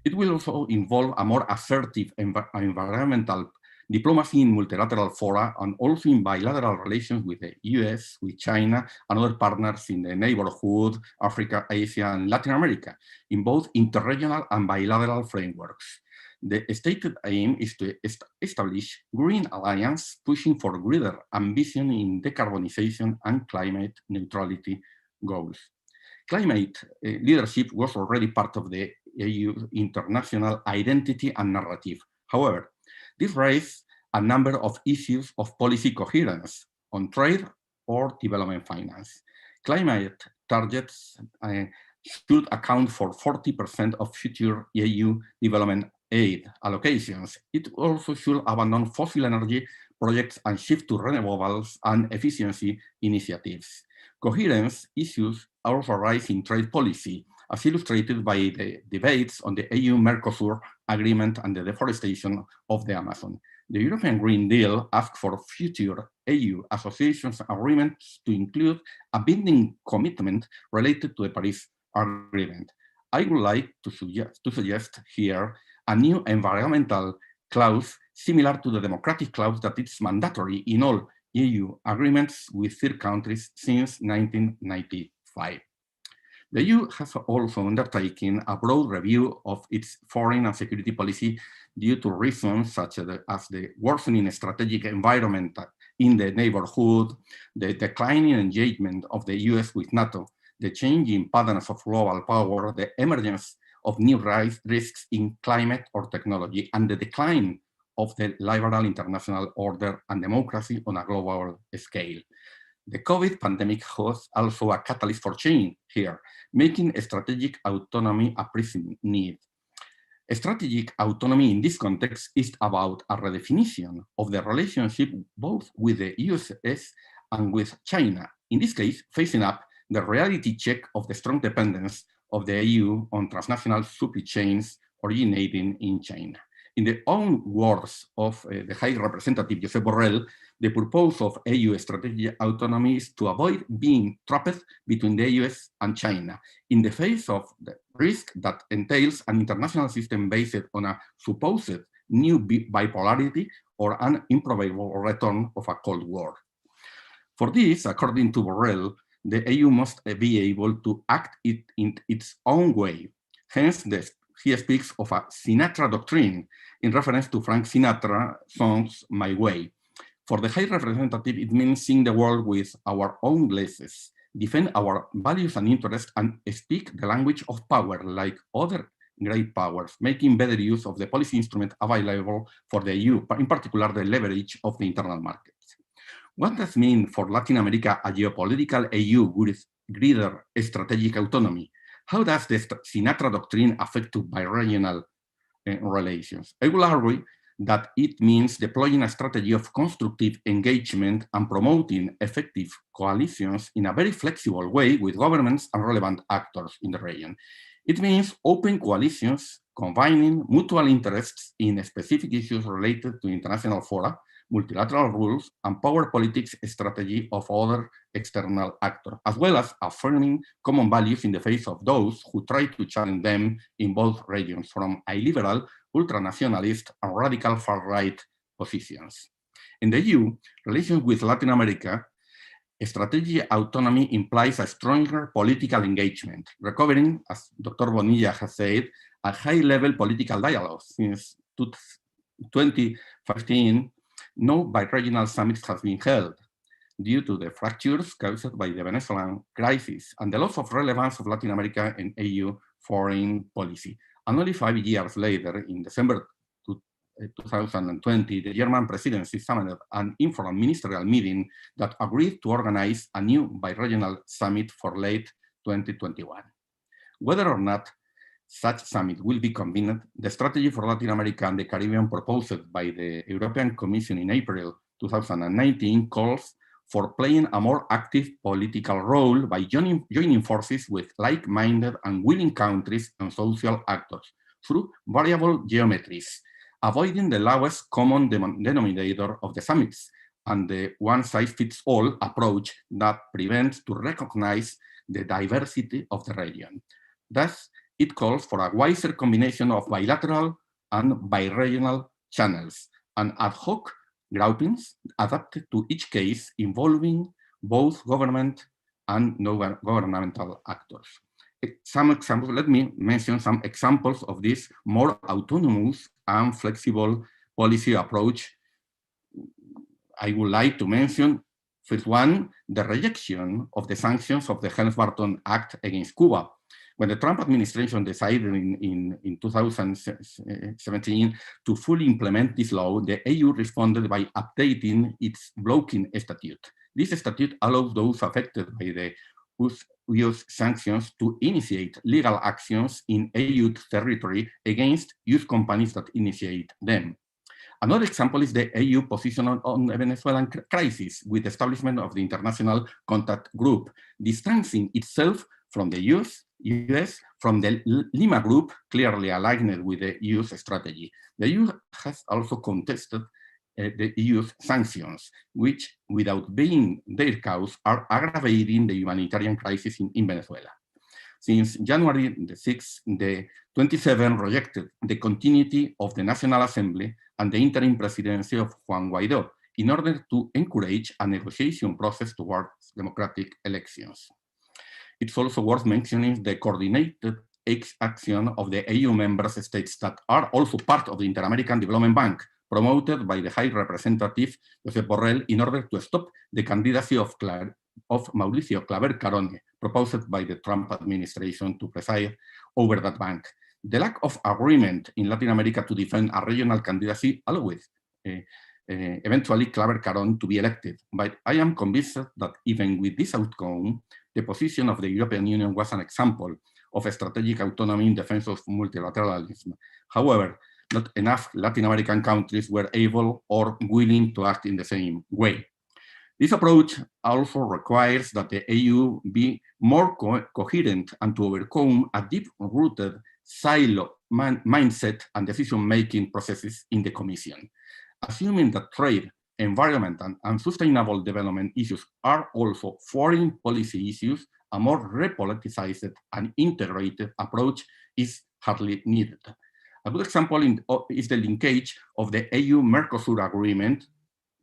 It will also involve a more assertive environmental diplomacy in multilateral fora and also in bilateral relations with the US, with China, and other partners in the neighborhood, Africa, Asia, and Latin America, in both interregional and bilateral frameworks. The stated aim is to establish green alliance, pushing for greater ambition in decarbonization and climate neutrality goals. Climate leadership was already part of the EU international identity and narrative. However, this raised a number of issues of policy coherence on trade or development finance. Climate targets should account for 40% of future EU development aid allocations. It also should abandon fossil energy projects and shift to renewables and efficiency initiatives. Coherence issues also arise in trade policy, as illustrated by the debates on the EU-Mercosur agreement and the deforestation of the Amazon. The European Green Deal asks for future EU association agreements to include a binding commitment related to the Paris Agreement. I would like to suggest here a new environmental clause similar to the democratic clause that is mandatory in all EU agreements with third countries since 1995. The EU has also undertaken a broad review of its foreign and security policy due to reasons such as the worsening strategic environment in the neighborhood, the declining engagement of the US with NATO, the changing patterns of global power, the emergence of new risks in climate or technology, and the decline of the liberal international order and democracy on a global scale. The COVID pandemic was also a catalyst for change here, making strategic autonomy a pressing need. Strategic autonomy in this context is about a redefinition of the relationship both with the US and with China, in this case, facing up the reality check of the strong dependence of the EU on transnational supply chains originating in China. In the own words of the High Representative Josep Borrell, the purpose of EU strategic autonomy is to avoid being trapped between the US and China in the face of the risk that entails an international system based on a supposed new bipolarity or an improbable return of a Cold War. For this, according to Borrell, the EU must be able to act in its own way. Hence, he speaks of a Sinatra doctrine in reference to Frank Sinatra's songs My Way. For the High Representative, it means seeing the world with our own glasses, defend our values and interests, and speak the language of power like other great powers, making better use of the policy instrument available for the EU, in particular the leverage of the internal market. What does mean for Latin America a geopolitical EU with greater strategic autonomy? How does the Sinatra doctrine affect bi-regional relations? I will argue that it means deploying a strategy of constructive engagement and promoting effective coalitions in a very flexible way with governments and relevant actors in the region. It means open coalitions combining mutual interests in specific issues related to international fora, multilateral rules, and power politics strategy of other external actors, as well as affirming common values in the face of those who try to challenge them in both regions, from illiberal, ultranationalist, and radical far-right positions. In the EU, relations with Latin America, strategic autonomy implies a stronger political engagement, recovering, as Dr. Bonilla has said, a high-level political dialogue. Since 2015, no bi-regional summits have been held due to the fractures caused by the Venezuelan crisis and the loss of relevance of Latin America in EU foreign policy. And only 5 years later, in December 2020, the German presidency summoned an informal ministerial meeting that agreed to organize a new bi-regional summit for late 2021. Whether or not such summit will be convened, the strategy for Latin America and the Caribbean proposed by the European Commission in April 2019 calls for playing a more active political role by joining forces with like-minded and willing countries and social actors through variable geometries, avoiding the lowest common denominator of the summits and the one-size-fits-all approach that prevents to recognize the diversity of the region. Thus, it calls for a wiser combination of bilateral and bi-regional channels and ad hoc groupings adapted to each case involving both government and non-governmental actors. Some examples, let me mention some examples of this more autonomous and flexible policy approach. I would like to mention, first one, the rejection of the sanctions of the Helms-Burton Act against Cuba. When the Trump administration decided in 2017 to fully implement this law, the EU responded by updating its blocking statute. This statute allows those affected by the US sanctions to initiate legal actions in EU territory against US companies that initiate them. Another example is the EU position on the Venezuelan crisis with the establishment of the International Contact Group, distancing itself from the US from the Lima Group, clearly aligned with the EU's strategy. The EU has also contested the EU's sanctions, which, without being their cause, are aggravating the humanitarian crisis in Venezuela. Since January the 6th, the 27 rejected the continuity of the National Assembly and the interim presidency of Juan Guaidó in order to encourage a negotiation process towards democratic elections. It's also worth mentioning the coordinated action of the EU member states that are also part of the Inter-American Development Bank, promoted by the High Representative Josep Borrell in order to stop the candidacy of Mauricio Claver Carone, proposed by the Trump administration to preside over that bank. The lack of agreement in Latin America to defend a regional candidacy allowed eventually Claver Carone to be elected. But I am convinced that even with this outcome, the position of the European Union was an example of a strategic autonomy in defense of multilateralism. However, not enough Latin American countries were able or willing to act in the same way. This approach also requires that the EU be more coherent and to overcome a deep-rooted silo mindset and decision-making processes in the Commission. Assuming that trade, environment, and sustainable development issues are also foreign policy issues, a more repoliticized and integrated approach is hardly needed. A good example is the linkage of the EU-Mercosur agreement,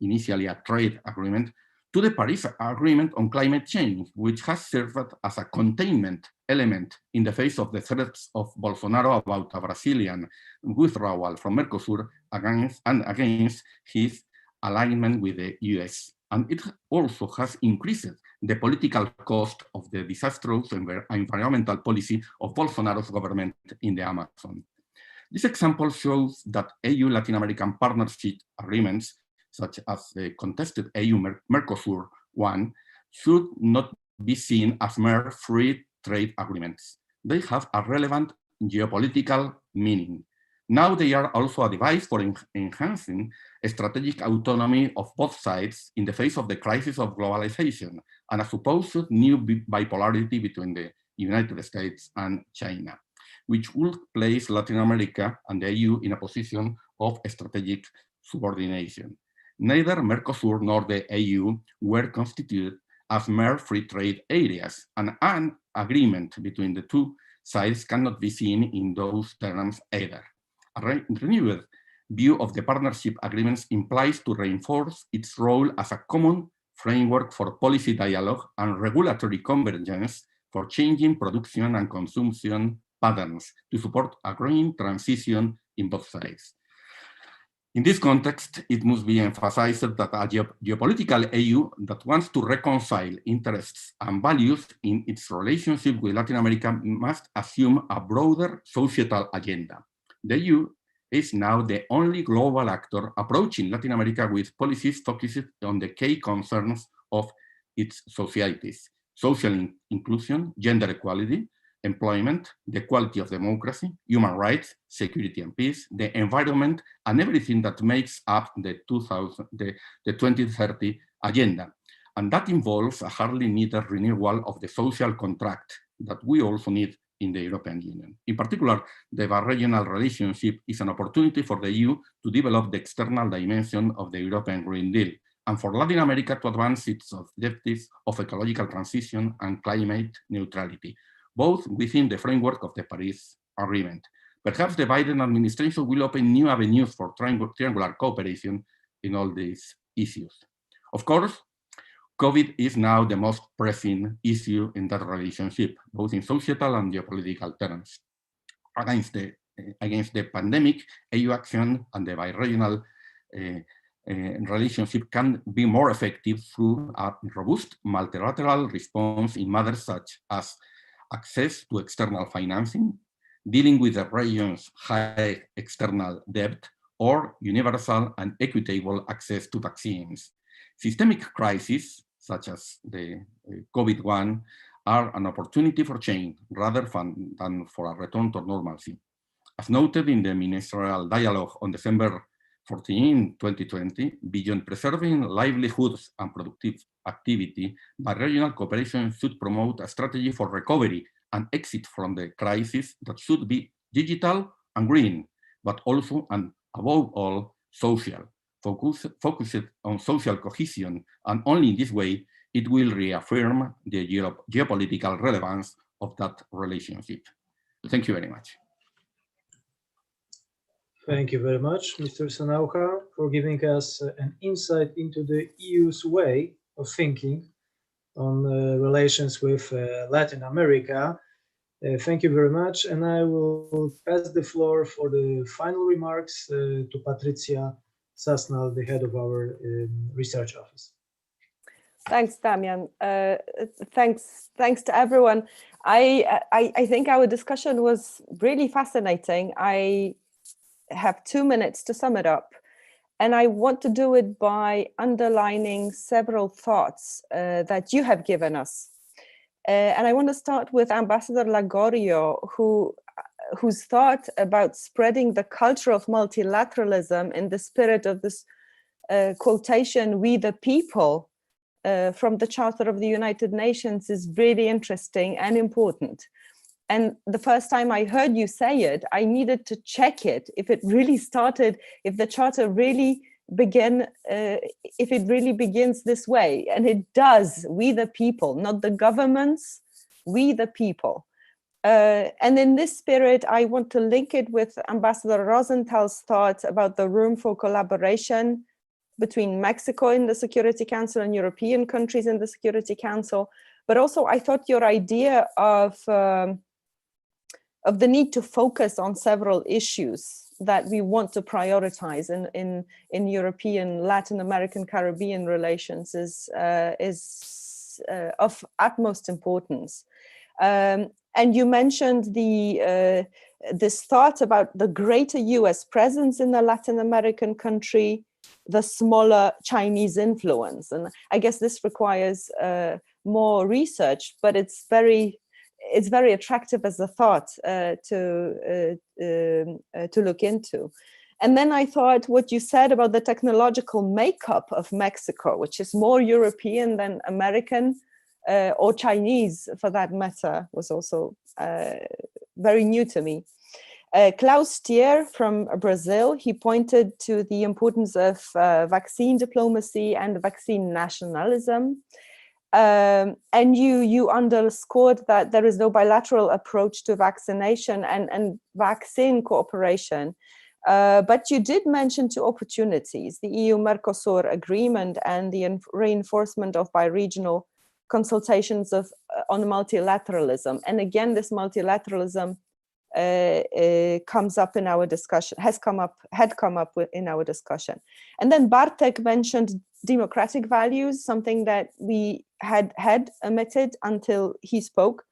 initially a trade agreement, to the Paris Agreement on climate change, which has served as a containment element in the face of the threats of Bolsonaro about a Brazilian withdrawal from Mercosur against his alignment with the US. And it also has increased the political cost of the disastrous environmental policy of Bolsonaro's government in the Amazon. This example shows that EU-Latin American partnership agreements, such as the contested EU-Mercosur one, should not be seen as mere free trade agreements. They have a relevant geopolitical meaning. Now they are also a device for enhancing strategic autonomy of both sides in the face of the crisis of globalization and a supposed new bipolarity between the United States and China, which would place Latin America and the EU in a position of strategic subordination. Neither Mercosur nor the EU were constituted as mere free trade areas, and an agreement between the two sides cannot be seen in those terms either. A renewed view of the partnership agreements implies to reinforce its role as a common framework for policy dialogue and regulatory convergence for changing production and consumption patterns to support a green transition in both sides. In this context, it must be emphasized that a geopolitical EU that wants to reconcile interests and values in its relationship with Latin America must assume a broader societal agenda. The EU is now the only global actor approaching Latin America with policies focused on the key concerns of its societies: social inclusion, gender equality, employment, the quality of democracy, human rights, security and peace, the environment, and everything that makes up the 2030 agenda. And that involves a hardly needed renewal of the social contract that we also need in the European Union. In particular, the bi-regional relationship is an opportunity for the EU to develop the external dimension of the European Green Deal, and for Latin America to advance its objectives of ecological transition and climate neutrality, both within the framework of the Paris Agreement. Perhaps the Biden administration will open new avenues for triangular cooperation in all these issues. Of course, COVID is now the most pressing issue in that relationship, both in societal and geopolitical terms. Against the pandemic, EU action and the bi-regional relationship can be more effective through a robust multilateral response in matters such as access to external financing, dealing with the region's high external debt, or universal and equitable access to vaccines. Systemic crises, such as the COVID one, are an opportunity for change rather than for a return to normalcy. As noted in the ministerial dialogue on December 14, 2020, beyond preserving livelihoods and productive activity, bi-regional cooperation should promote a strategy for recovery and exit from the crisis that should be digital and green, but also and above all social, focused on social cohesion, and only in this way it will reaffirm the geopolitical relevance of that relationship. Thank you very much. Thank you very much, Mr. Sanauja, for giving us an insight into the EU's way of thinking on relations with Latin America. Thank you very much, and I will pass the floor for the final remarks to Patricia Sasnal, the head of our research office. Thanks, Damian. Thanks to everyone. I think our discussion was really fascinating. I have 2 minutes to sum it up, and I want to do it by underlining several thoughts that you have given us. And I want to start with Ambassador Lagorio, whose thought about spreading the culture of multilateralism in the spirit of this quotation, "We the people," from the Charter of the United Nations is really interesting and important. And the first time I heard you say it, I needed to check it, if it really started, if the Charter really if it really begins this way. And it does, we the people, not the governments, we the people. And in this spirit, I want to link it with Ambassador Rosenthal's thoughts about the room for collaboration between Mexico in the Security Council and European countries in the Security Council. But also I thought your idea of the need to focus on several issues that we want to prioritize in European, Latin American, Caribbean relations is of utmost importance. And you mentioned this thought about the greater US presence in a Latin American country, the smaller Chinese influence. And I guess this requires more research, but it's very attractive as a thought to look into. And then I thought what you said about the technological makeup of Mexico, which is more European than American or Chinese for that matter, was also very new to me. Klaus Stier from Brazil, he pointed to the importance of vaccine diplomacy and vaccine nationalism. And you underscored that there is no bilateral approach to vaccination and vaccine cooperation. But you did mention two opportunities, the EU-Mercosur agreement and the reinforcement of bi-regional consultations on multilateralism. And again, this multilateralism comes up in our discussion, had come up in our discussion. And then Bartek mentioned democratic values, something that we had omitted until he spoke,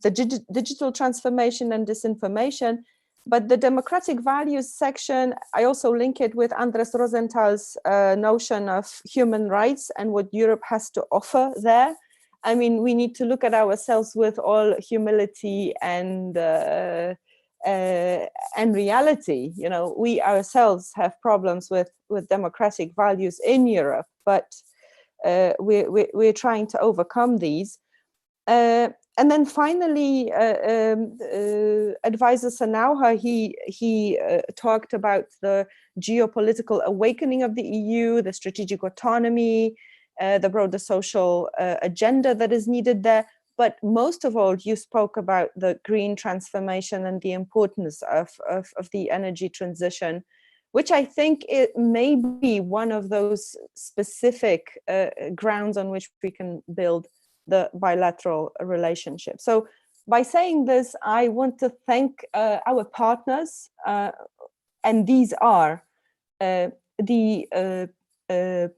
the digital transformation and disinformation. But the democratic values section, I also link it with Andres Rosenthal's notion of human rights and what Europe has to offer there. I mean, we need to look at ourselves with all humility and reality. You know, we ourselves have problems with democratic values in Europe, but we're trying to overcome these. And then finally, Advisor Sanauha, he talked about the geopolitical awakening of the EU, the strategic autonomy, the broader social agenda that is needed there. But most of all, you spoke about the green transformation and the importance of the energy transition, which I think it may be one of those specific grounds on which we can build the bilateral relationship. So by saying this, I want to thank our partners, and these are the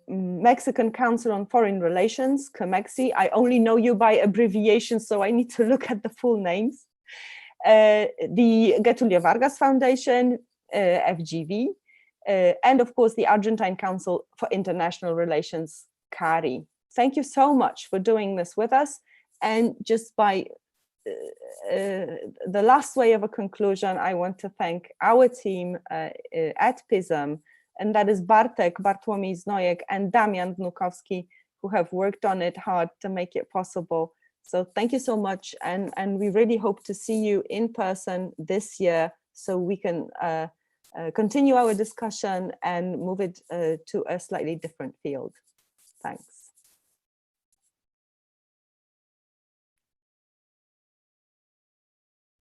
Mexican Council on Foreign Relations, COMEXI. I only know you by abbreviation, so I need to look at the full names. The Getulio Vargas Foundation, FGV, and of course the Argentine Council for International Relations, CARI. Thank you so much for doing this with us. And just by the last way of a conclusion, I want to thank our team at PISM, and that is Bartek, Bartłomiej Znojek, and Damian Wnukowski, who have worked on it hard to make it possible. So thank you so much, and we really hope to see you in person this year so we can continue our discussion and move it to a slightly different field. Thanks.